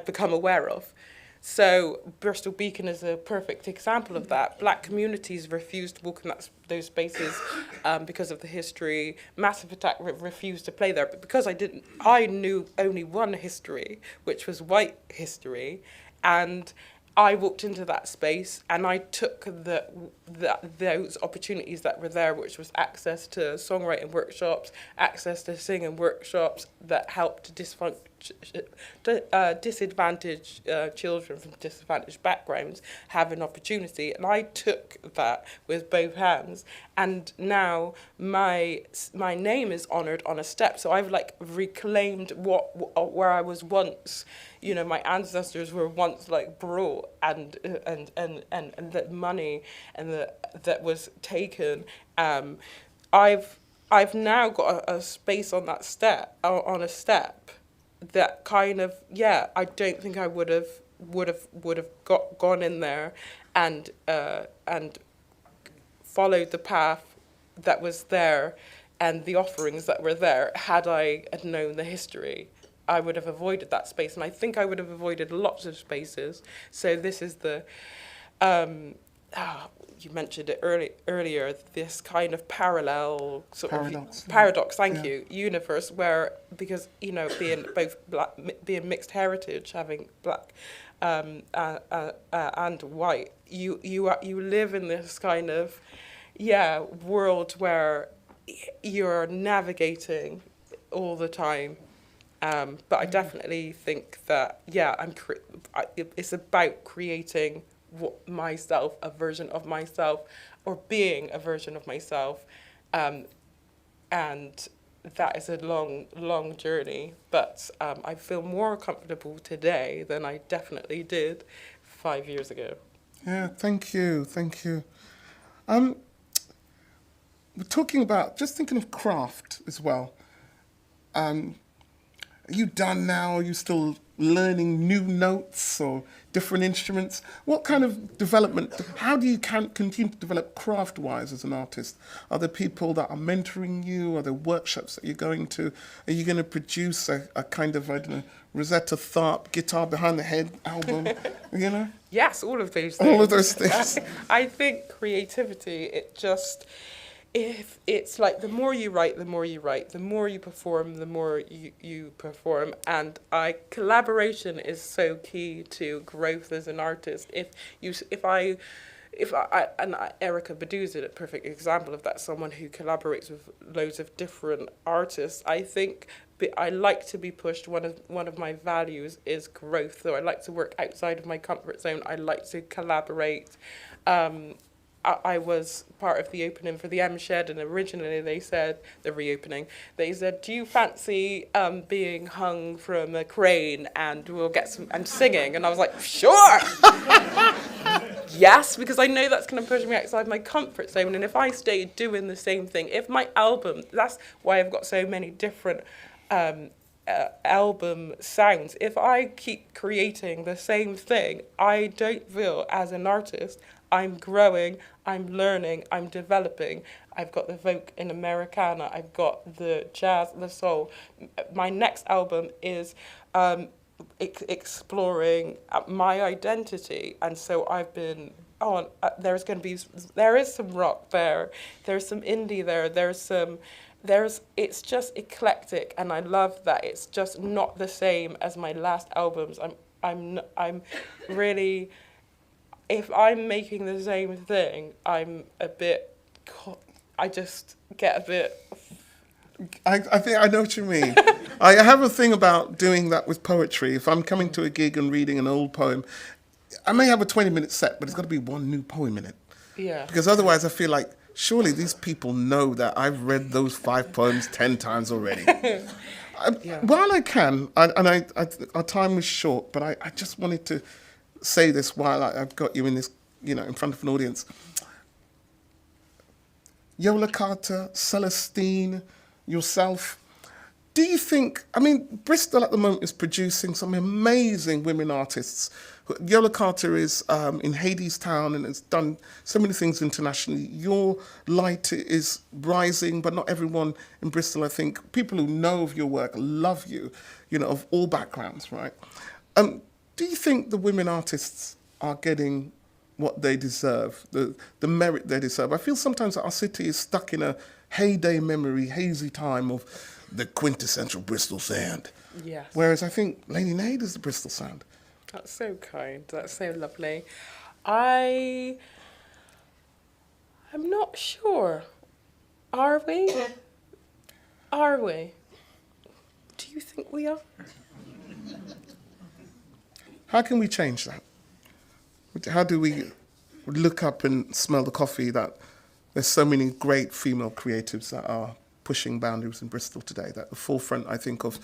become aware of. So Bristol Beacon is a perfect example of that. Black communities refused to walk in those spaces because of the history. Massive Attack refused to play there, but because I knew only one history, which was white history, and I walked into that space and I took those opportunities that were there, which was access to songwriting workshops, access to singing workshops that helped disadvantaged children from disadvantaged backgrounds have an opportunity. And I took that with both hands. And now my name is honoured on a step. So I've reclaimed where I was once. You know, my ancestors were once brought and the money and that was taken. I've now got a space on that step, on a step that kind of, I don't think I would have gone in there and followed the path that was there and the offerings that were there had I had known the history. I would have avoided that space, and I think I would have avoided lots of spaces. So this is the, you mentioned it earlier, this kind of parallel paradox, thank you, universe where, because, you know, being both black, being mixed heritage, having black and white, you live in this kind of, world where you're navigating all the time. But I definitely think that, it's about creating myself, a version of myself, or being a version of myself. And that is a long, long journey. But I feel more comfortable today than I definitely did 5 years ago. Yeah, thank you. We're talking about, just thinking of craft as well. Are you done now? Are you still learning new notes or different instruments? What kind of development, how do you continue to develop craft-wise as an artist? Are there people that are mentoring you? Are there workshops that you're going to? Are you going to produce a kind of, I don't know, Rosetta Tharpe, Guitar Behind the Head album, you know? Yes, all of those things. All of those things. I think creativity, if it's like the more you write, the more you write, the more you perform, the more you perform, and collaboration is so key to growth as an artist. Erica Badu's a perfect example of that, someone who collaborates with loads of different artists. I think I like to be pushed. One of my values is growth, so I like to work outside of my comfort zone. I like to collaborate. I was part of the opening for the M Shed, and originally they said, the reopening, they said, do you fancy being hung from a crane and we'll get some, and singing? And I was like, sure! Yes, because I know that's going to push me outside my comfort zone, and if I stay doing the same thing, if my album, that's why I've got so many different album sounds, if I keep creating the same thing, I don't feel as an artist I'm growing, I'm learning, I'm developing. I've got the folk in Americana, I've got the jazz, the soul. My next album is exploring my identity, and so I've been on. There is some rock there, there's some indie there, it's just eclectic, and I love that it's just not the same as my last albums. I'm really. If I'm making the same thing, I just get a bit... I think I know what you mean. I have a thing about doing that with poetry. If I'm coming to a gig and reading an old poem, I may have a 20-minute set, but it's got to be one new poem in it. Yeah. Because otherwise I feel like, surely these people know that I've read those 5 poems 10 times already. While I can, our time is short, but I just wanted to say this while I've got you in this, in front of an audience. Yola Carter, Celestine, yourself, do you think, Bristol at the moment is producing some amazing women artists. Yola Carter is in Hadestown and has done so many things internationally. Your light is rising, but not everyone in Bristol, I think. People who know of your work love you, of all backgrounds, right? Do you think the women artists are getting what they deserve, the merit they deserve? I feel sometimes that our city is stuck in a heyday memory, hazy time of the quintessential Bristol sound. Yes. Whereas I think Lady Nade is the Bristol sound. That's so kind. That's so lovely. I'm not sure. Are we? Are we? Do you think we are? How can we change that? How do we look up and smell the coffee that there's so many great female creatives that are pushing boundaries in Bristol today, that the forefront, I think, of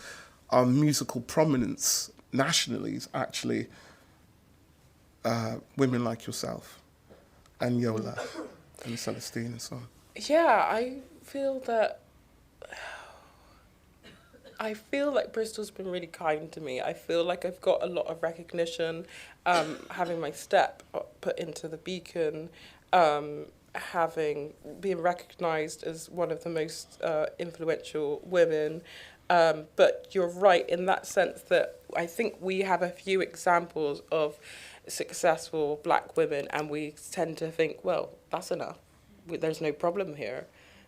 our musical prominence nationally is actually women like yourself and Yola and Celestine and so on. Yeah, I feel like Bristol's been really kind to me. I feel like I've got a lot of recognition, having my step put into the Beacon, being recognised as one of the most influential women. But you're right in that sense that I think we have a few examples of successful black women, and we tend to think, well, that's enough. There's no problem here.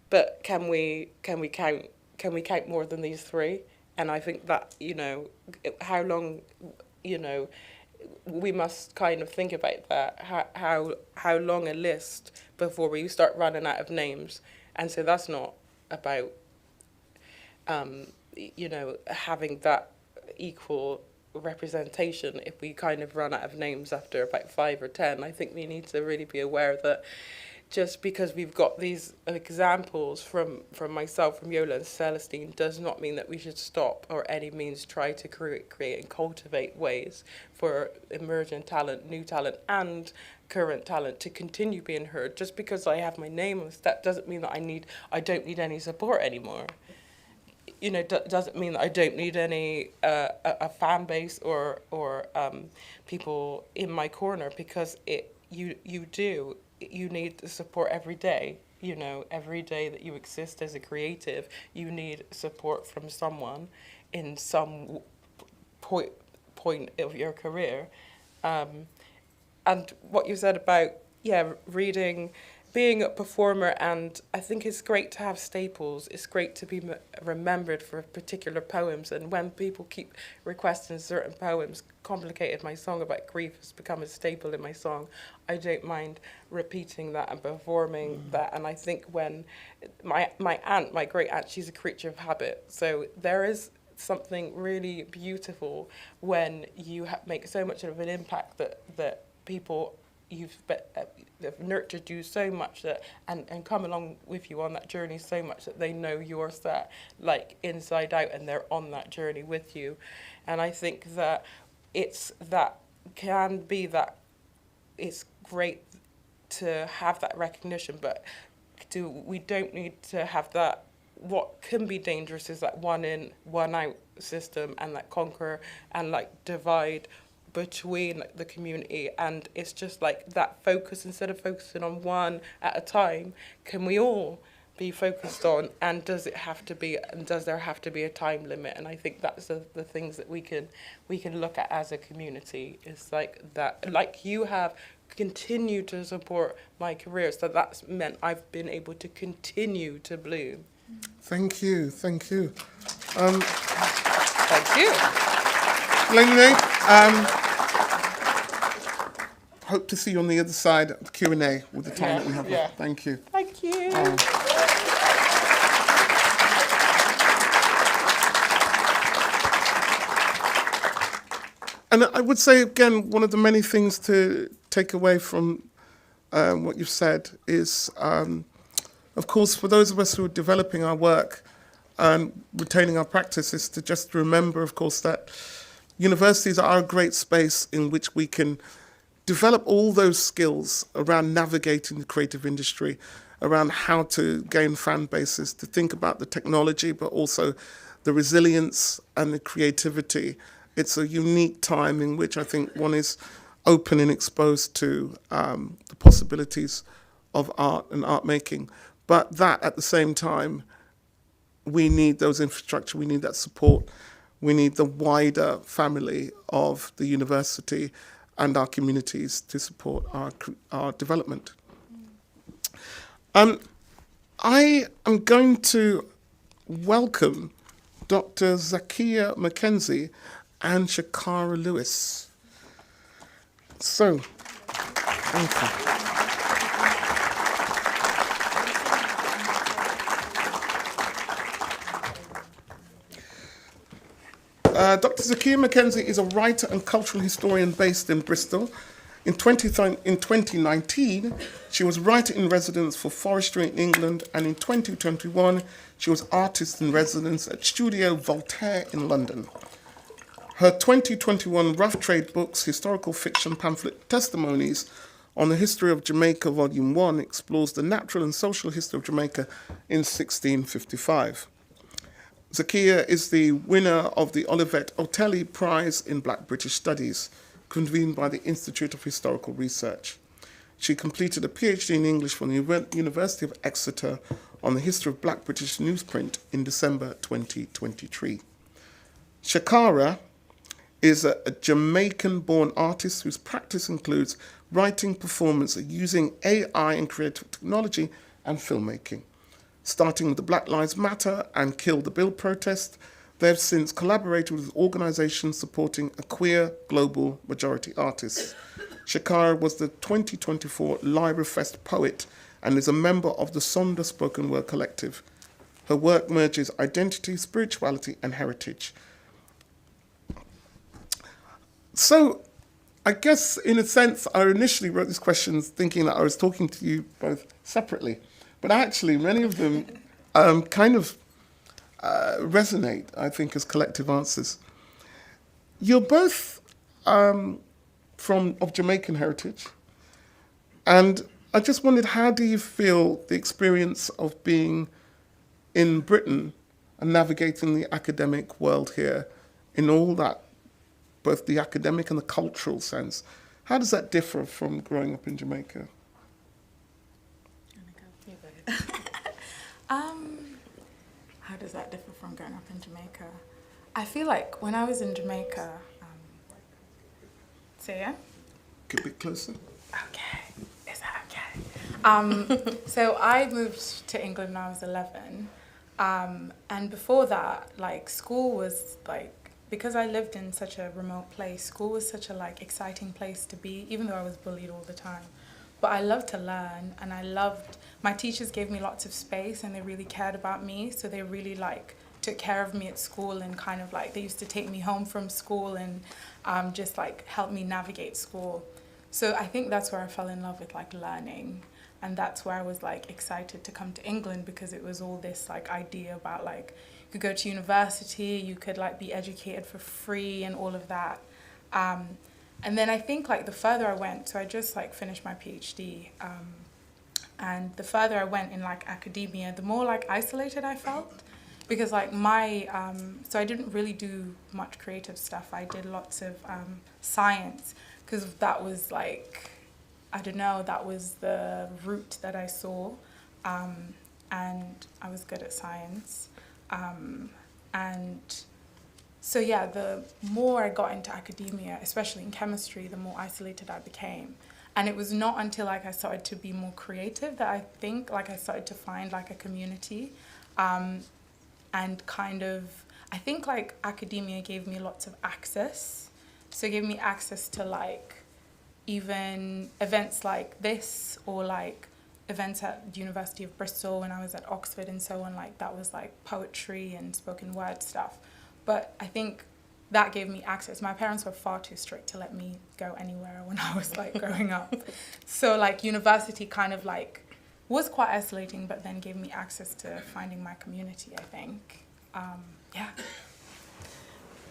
But can we count more than these 3? And I think that, how long, we must kind of think about that. How long a list before we start running out of names? And so that's not about, having that equal representation if we kind of run out of names after about 5 or 10. I think we need to really be aware that just because we've got these examples from myself, from Yola and Celestine, does not mean that we should stop or any means try to create and cultivate ways for emerging talent, new talent, and current talent to continue being heard. Just because I have my name on the step doesn't mean that I don't need any support anymore. Doesn't mean that I don't need any a fan base or people in my corner, because you do. You need the support every day. Every day that you exist as a creative, you need support from someone in some point of your career. And what you said about reading being a performer, and I think it's great to have staples. It's great to be remembered for particular poems, and when people keep requesting certain poems, Complicated, my song about grief, has become a staple in my song. I don't mind repeating that and performing that, and I think when my aunt, my great aunt, she's a creature of habit, so there is something really beautiful when you make so much of an impact that people they've nurtured you so much that and come along with you on that journey so much that they know you're set like inside out and they're on that journey with you. And I think that it's great to have that recognition, but we don't need to have that. What can be dangerous is that one in, one out system, and that conquer and like divide between the community. And it's just like that focus, instead of focusing on one at a time, can we all be focused on, and does there have to be a time limit? And I think that's the things that we can look at as a community. It's like that, like you have continued to support my career, so that's meant I've been able to continue to bloom. Thank you. Thank you. Lady, hope to see you on the other side of the Q&A with the time that we have left. Thank you. Thank you. And I would say, again, one of the many things to take away from what you've said is, of course, for those of us who are developing our work and retaining our practice, is to just remember, of course, that universities are a great space in which we can develop all those skills around navigating the creative industry, around how to gain fan bases, to think about the technology, but also the resilience and the creativity. It's a unique time in which I think one is open and exposed to the possibilities of art and art making. But that, at the same time, we need those infrastructure, we need that support, we need the wider family of the university and our communities to support our development. I am going to welcome Dr. Zakiya Mackenzie and Shakara Lewis. So, thank you. Dr. Zakiya Mackenzie is a writer and cultural historian based in Bristol. In 2019, she was writer in residence for Forestry in England, and in 2021, she was artist in residence at Studio Voltaire in London. Her 2021 Rough Trade books, historical fiction pamphlet Testimonies on the History of Jamaica, Volume 1, explores the natural and social history of Jamaica in 1655. Zakiya is the winner of the Olivet Otelli Prize in Black British Studies, convened by the Institute of Historical Research. She completed a PhD in English from the University of Exeter on the history of Black British newsprint in December 2023. Shakara is a Jamaican-born artist whose practice includes writing, performance, using AI and creative technology, and filmmaking. Starting with the Black Lives Matter and Kill the Bill protest, they have since collaborated with organizations supporting a queer global majority artist. Shakara was the 2024 Lyra Fest poet and is a member of the Sonda Spoken Word Collective. Her work merges identity, spirituality, and heritage. So, I guess, in a sense, I initially wrote these questions thinking that I was talking to you both separately. But actually, many of them kind of resonate, I think, as collective answers. You're both of Jamaican heritage. And I just wondered, how do you feel the experience of being in Britain and navigating the academic world here in all that, both the academic and the cultural sense? How does that differ from growing up in Jamaica? How does that differ from growing up in Jamaica? I feel like when I was in Jamaica, Get a bit closer. Okay, is that okay? So I moved to England when I was 11. And before that, like, school was like, because I lived in such a remote place, school was such a like exciting place to be, even though I was bullied all the time. But I loved to learn, and my teachers gave me lots of space, and they really cared about me. So they really like took care of me at school, and kind of like they used to take me home from school and just like help me navigate school. So I think that's where I fell in love with like learning. And that's where I was like excited to come to England, because it was all this like idea about like you could go to university, you could like be educated for free and all of that. And then I think like the further I went, so I just like finished my PhD, and the further I went in like academia, the more like isolated I felt, because like so I didn't really do much creative stuff. I did lots of science, because that was like, I don't know, that was the route that I saw, and I was good at science. And so yeah, the more I got into academia, especially in chemistry, the more isolated I became. And it was not until like I started to be more creative that I think like I started to find like a community, and kind of, I think like academia gave me lots of access. So it gave me access to like even events like this, or like events at the University of Bristol when I was at Oxford and so on, like that was like poetry and spoken word stuff. But I think that gave me access. My parents were far too strict to let me go anywhere when I was like growing up. So like university kind of like was quite isolating, but then gave me access to finding my community, I think. Yeah.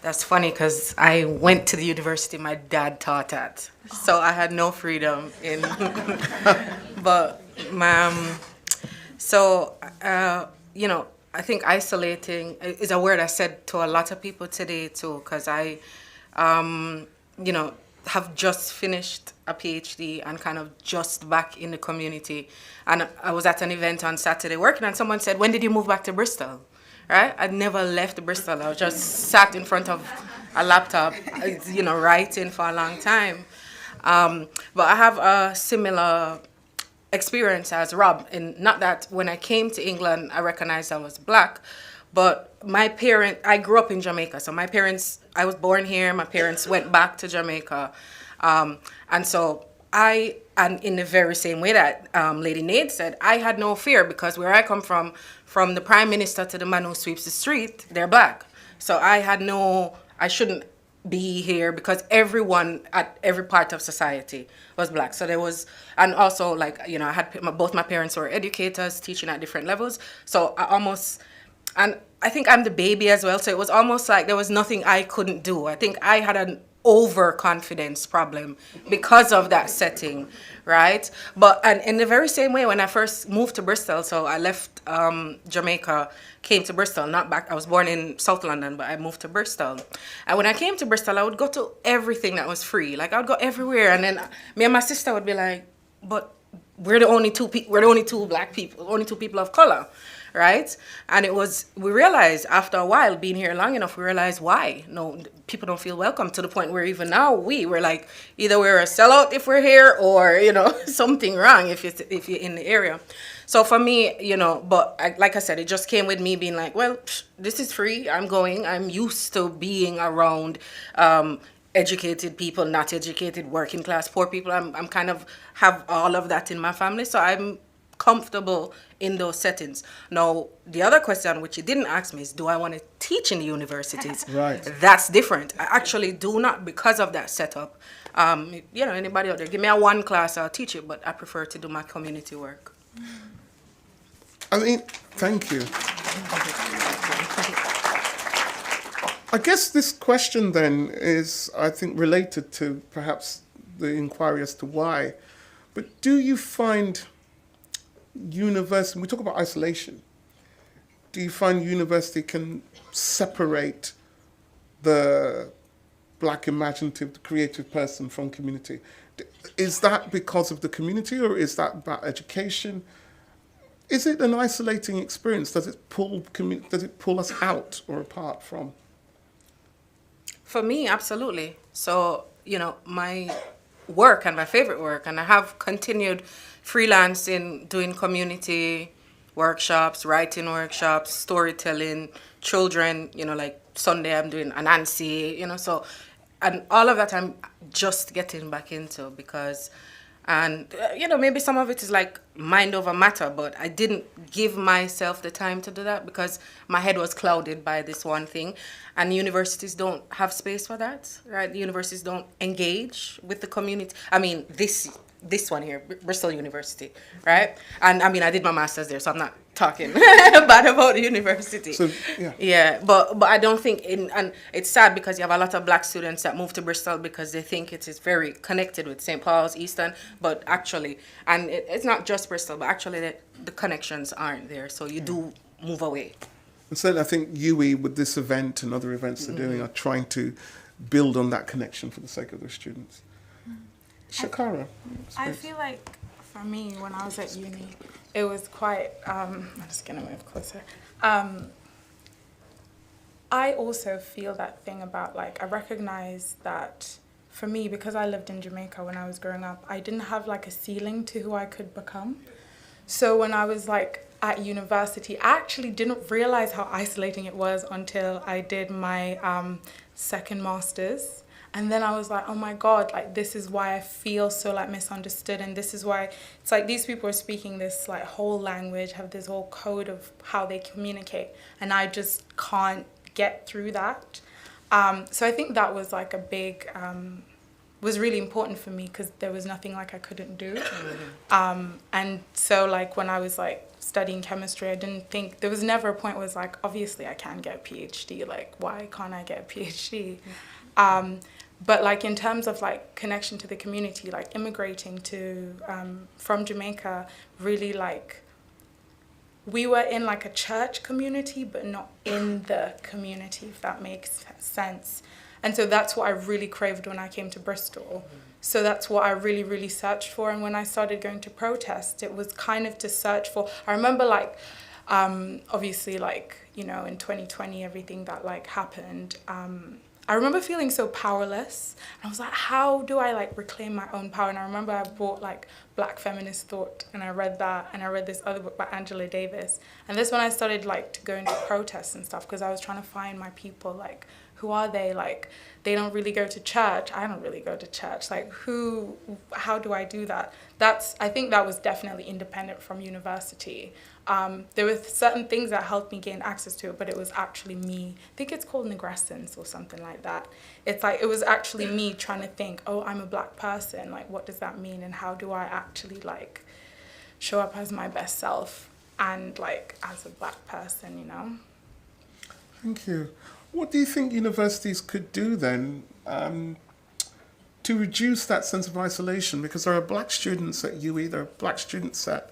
That's funny, because I went to the university my dad taught at, so I had no freedom in. But you know, I think isolating is a word I said to a lot of people today too, because I, you know, have just finished a PhD and kind of just back in the community. And I was at an event on Saturday working, and someone said, "When did you move back to Bristol?" Right? I'd never left Bristol. I was just sat in front of a laptop, you know, writing for a long time. But I have a similar experience as Rob, in not that when I came to England, I recognized I was black, but I grew up in Jamaica. So my parents, I was born here, my parents went back to Jamaica. And so and in the very same way that Lady Nate said, I had no fear, because where I come from the prime minister to the man who sweeps the street, they're black. So I shouldn't be here, because everyone at every part of society was black. So there was, and also like, you know, I had both my parents were educators teaching at different levels. So and I think I'm the baby as well. So it was almost like there was nothing I couldn't do. I think I had an overconfidence problem because of that setting, right? But and in the very same way, when I first moved to Bristol, so I left Jamaica, came to Bristol, not back. I was born in South London, but I moved to Bristol. And when I came to Bristol, I would go to everything that was free. Like I would go everywhere, and then me and my sister would be like, "But we're the only two black people, only two people of color." Right? And we realized after a while, being here long enough, we realized why. No, people don't feel welcome, to the point where even now we're like, either we're a sellout if we're here, or, you know, something wrong if you're in the area. So for me, you know, but like I said, it just came with me being like, well, this is free. I'm used to being around educated people, not educated, working class, poor people. I'm kind of have all of that in my family. So I'm comfortable in those settings. Now, the other question, which you didn't ask me, is do I want to teach in the universities? Right. That's different. I actually do not, because of that setup. You know, anybody out there, give me a one class, I'll teach it, but I prefer to do my community work. I mean, thank you. I guess this question then is, I think, related to perhaps the inquiry as to why. But do you find university, we talk about isolation, do you find university can separate the black imaginative, the creative person from community? Is that because of the community, or is that about education? Is it an isolating experience? Does it pull us out or apart from? For me, absolutely. So, you know, my work and my favorite work, and I have continued freelancing, doing community workshops, writing workshops, storytelling, children, like Sunday I'm doing Anansi, so, and all of that I'm just getting back into because, and, maybe some of it is like mind over matter, but I didn't give myself the time to do that because my head was clouded by this one thing. And universities don't have space for that, right? The universities don't engage with the community. I mean, this one here, Bristol University, right? And I mean, I did my master's there, so I'm not talking bad about the university. So, yeah. Yeah, but I don't think, and it's sad because you have a lot of black students that move to Bristol because they think it is very connected with St. Paul's, Easton, but actually, and it's not just Bristol, but actually the connections aren't there, so you do move away. And certainly I think UWE, with this event and other events they're doing, are trying to build on that connection for the sake of their students. Shakara. I feel like for me, when I was at uni, it was quite, I'm just gonna move closer. I also feel that thing about I recognize that for me, because I lived in Jamaica when I was growing up, I didn't have a ceiling to who I could become. So when I was at university, I actually didn't realize how isolating it was until I did my second master's. And then I was like, oh my God, this is why I feel so misunderstood. And this is why it's these people are speaking this whole language, have this whole code of how they communicate. And I just can't get through that. So I think that was a big, was really important for me because there was nothing I couldn't do. And so when I was studying chemistry, I didn't think, there was never a point where it was obviously I can't get a PhD, why can't I get a PhD? But in terms of connection to the community, immigrating to from Jamaica, really we were in a church community, but not in the community, if that makes sense. And so that's what I really craved when I came to Bristol. So that's what I really, really searched for. And when I started going to protest, it was kind of to search for, I remember obviously in 2020, everything that happened, I remember feeling so powerless. And I was like, how do I reclaim my own power? And I remember I bought Black Feminist Thought, and I read that, and I read this other book by Angela Davis. And this when I started to go into protests and stuff, because I was trying to find my people, who are they? They don't really go to church. I don't really go to church. How do I do that? I think that was definitely independent from university. There were certain things that helped me gain access to it, but it was actually me. I think it's called negrescence or something like that. It's it was actually me trying to think, oh, I'm a black person. What does that mean? And how do I actually show up as my best self and as a black person, Thank you. What do you think universities could do then to reduce that sense of isolation? Because there are black students at UWE, there are black students at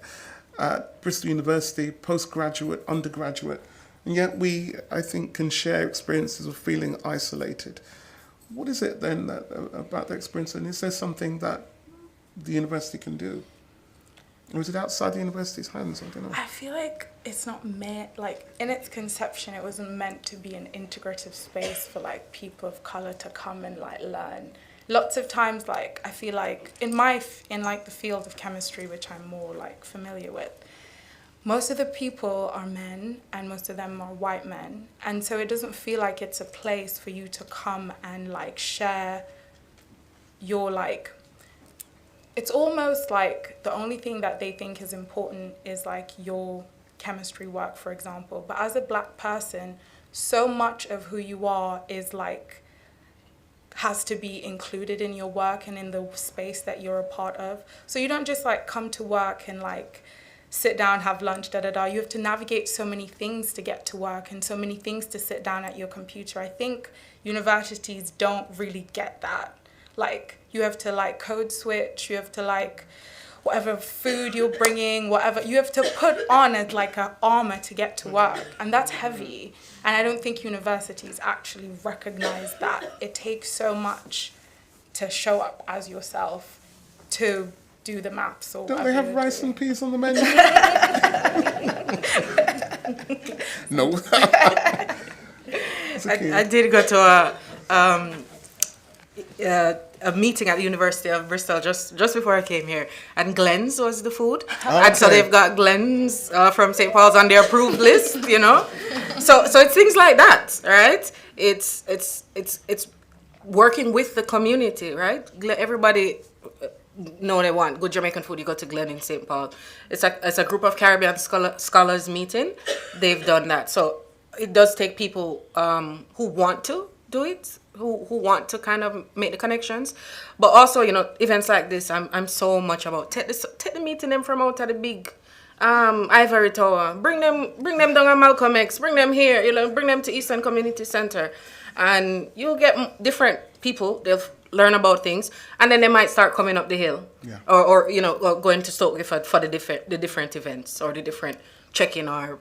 Bristol University, postgraduate, undergraduate, and yet we, I think, can share experiences of feeling isolated. What is it then about the experience, and is there something that the university can do? Or is it outside the university's hands? I don't know. I feel it's not meant, in its conception, it wasn't meant to be an integrative space for people of color to come and learn. Lots of times, I feel in the field of chemistry, which I'm more familiar with, most of the people are men and most of them are white men. And so it doesn't feel like it's a place for you to come and share your it's almost the only thing that they think is important is your chemistry work, for example. But as a black person, so much of who you are is has to be included in your work and in the space that you're a part of. So you don't just come to work and sit down, have lunch, da-da-da. You have to navigate so many things to get to work and so many things to sit down at your computer. I think universities don't really get that. You have to code switch, you have to whatever food you're bringing, whatever, you have to put on as an armor to get to work. And that's heavy. And I don't think universities actually recognize that. It takes so much to show up as yourself, to do the maths or don't they have rice and peas on the menu? No. I did go to a meeting at the University of Bristol just before I came here, and Glenn's was the food, Oh, and so okay. they've got Glenn's from St. Paul's on their approved list, you know. So it's things like that, right? It's working with the community, right? Everybody know they want good Jamaican food. You go to Glen in St. Paul. It's a group of Caribbean scholars meeting. They've done that. So it does take people who want to do it, who want to kind of make the connections. But also, you know, events like this, I'm so much about take the meeting them from out of the big Ivory Tower. Bring them down on Malcolm X. Bring them here. You know, bring them to Eastern Community Center, and you'll get different people. They'll learn about things, and then they might start coming up the hill, or you know, or going to Stoke Gifford for the different events or the different check-in or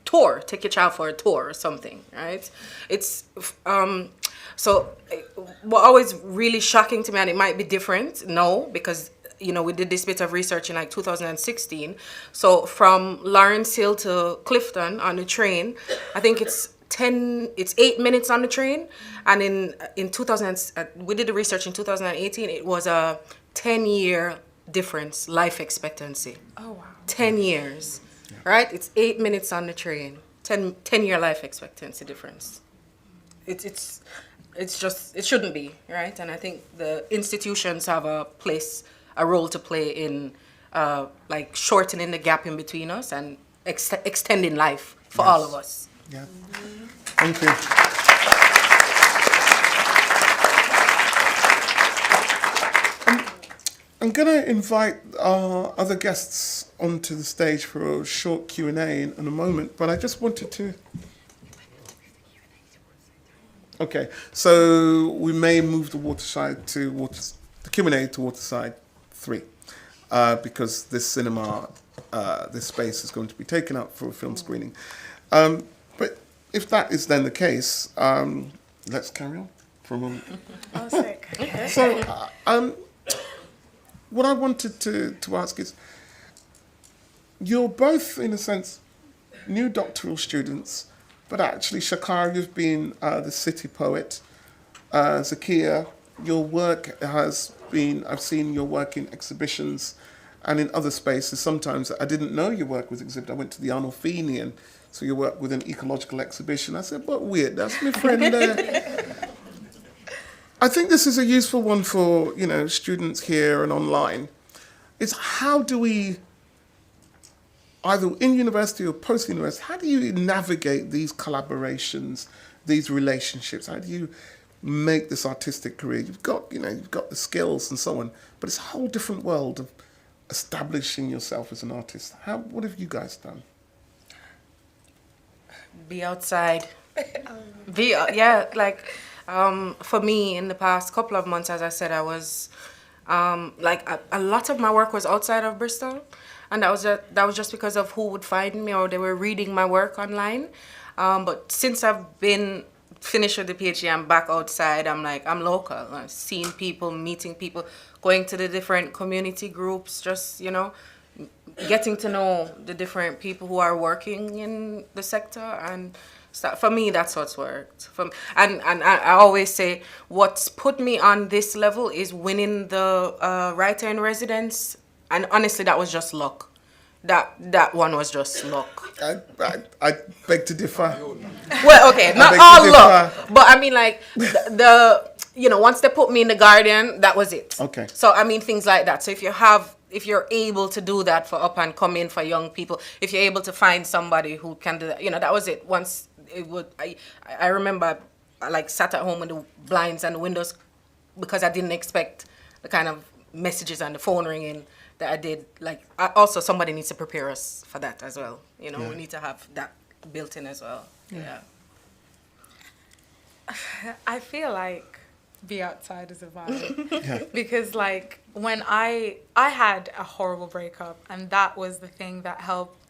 tour. Take your child for a tour or something, right? It's so what always really shocking to me, and it might be different, no, because you know we did this bit of research in like 2016. So from Lawrence Hill to Clifton on the train, I think it's 8 minutes on the train, and in 2000 we did the research in 2018. It was a 10-year difference life expectancy. Oh wow. 10 years, right? It's 8 minutes on the train. 10-year life expectancy difference. It's just, it shouldn't be, right? And I think the institutions have a role to play in like shortening the gap in between us and extending life for all of us. Yeah. Thank you. I'm going to invite our other guests onto the stage for a short Q&A in a moment, but I just wanted to... Okay, so we may move the waterside to the Q&A to Waterside 3, because this cinema, this space is going to be taken up for a film screening. But if that is then the case, let's carry on for a moment. Oh, sick. So, what I wanted to ask is, you're both, in a sense, new doctoral students, but actually, Shakara, you've been the city poet. Zakia, your work has been, I've seen your work in exhibitions and in other spaces. Sometimes I didn't know your work was exhibited. I went to the Arnolfini, and so you work with an ecological exhibition. I said, but weird, that's my friend there. I think this is a useful one for, you know, students here and online. It's how do we, either in university or post-university, how do you navigate these collaborations, these relationships? How do you make this artistic career? You've got the skills and so on, but it's a whole different world of establishing yourself as an artist. What have you guys done? Be outside. For me, in the past couple of months, as I said, I was a lot of my work was outside of Bristol, and that was just because of who would find me, or they were reading my work online. But since I've been finished with the PhD, I'm back outside. I'm local. I'm seeing people, meeting people, going to the different community groups, just, you know, getting to know the different people who are working in the sector. And for me, that's what's worked. And I always say, what's put me on this level is winning the writer in residence. And honestly, that was just luck. That one was just luck. I beg to differ. Well, okay, not all luck, but I mean, like the you know, once they put me in the Guardian, that was it. Okay. So I mean, things like that. So if you're able to do that for up and coming for young people, if you're able to find somebody who can do that, you know, that was it. Once it would, I remember I like sat at home with the blinds and the windows because I didn't expect the kind of messages and the phone ringing that I did. Like, also somebody needs to prepare us for that as well. You know, we need to have that built in as well. Yeah. I feel like be outside is a vibe. Because like when I had a horrible breakup, and that was the thing that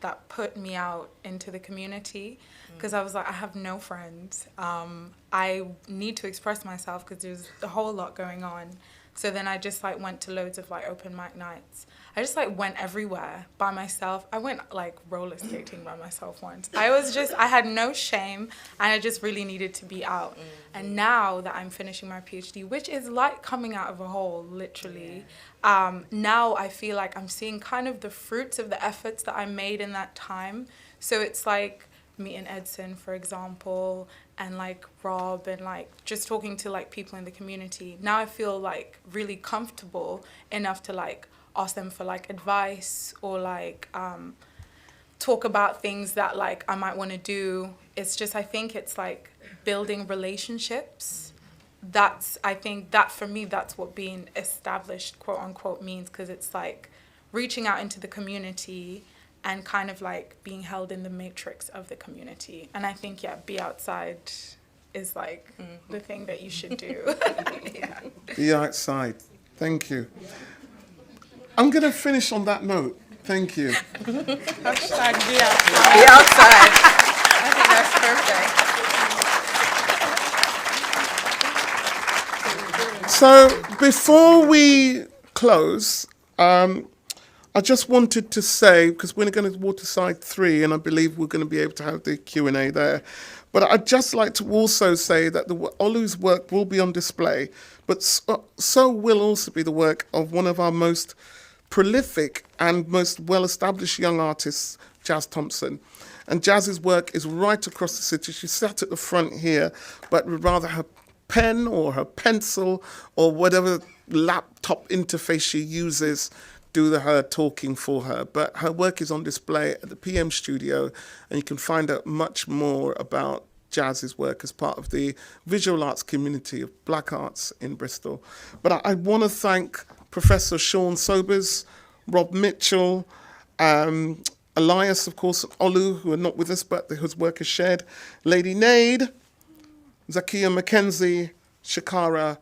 that put me out into the community, because I was like, I have no friends. I need to express myself because there's a whole lot going on. So then I just like went to loads of like open mic nights. I just like went everywhere by myself. I went like roller skating by myself once. I had no shame, and I just really needed to be out. And now that I'm finishing my PhD, which is like coming out of a hole, literally, now I feel like I'm seeing kind of the fruits of the efforts that I made in that time. So it's like meeting Edson, for example, and like Rob, and like just talking to like people in the community. Now I feel like really comfortable enough to like ask them for like advice, or like talk about things that like I might want to do. It's just, I think it's like building relationships. I think that for me, that's what being established, quote unquote, means, because it's like reaching out into the community and kind of like being held in the matrix of the community. And I think, yeah, be outside is like the thing that you should do. Yeah. Be outside. Thank you. I'm going to finish on that note. Thank you. Hashtag be outside. Be outside. I think that's perfect. So before we close, I just wanted to say, because we're going to Waterside 3, and I believe we're going to be able to have the Q&A there, but I'd just like to also say that Olu's work will be on display, but so will also be the work of one of our most prolific and most well-established young artists, Jazz Thompson. And Jazz's work is right across the city. She sat at the front here, but with rather her pen or her pencil or whatever laptop interface she uses do her talking for her. But her work is on display at the PM studio, and you can find out much more about Jazz's work as part of the visual arts community of Black Arts in Bristol. But I want to thank Professor Sean Sobers, Rob Mitchell, Elias, of course, Olu, who are not with us, but whose work is shared, Lady Nade, Zakia Mackenzie, Shakara,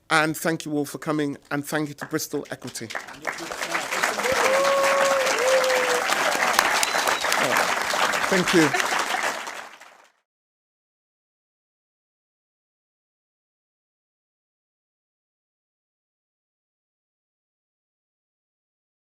and thank you all for coming, and thank you to Bristol Equity. Thank you.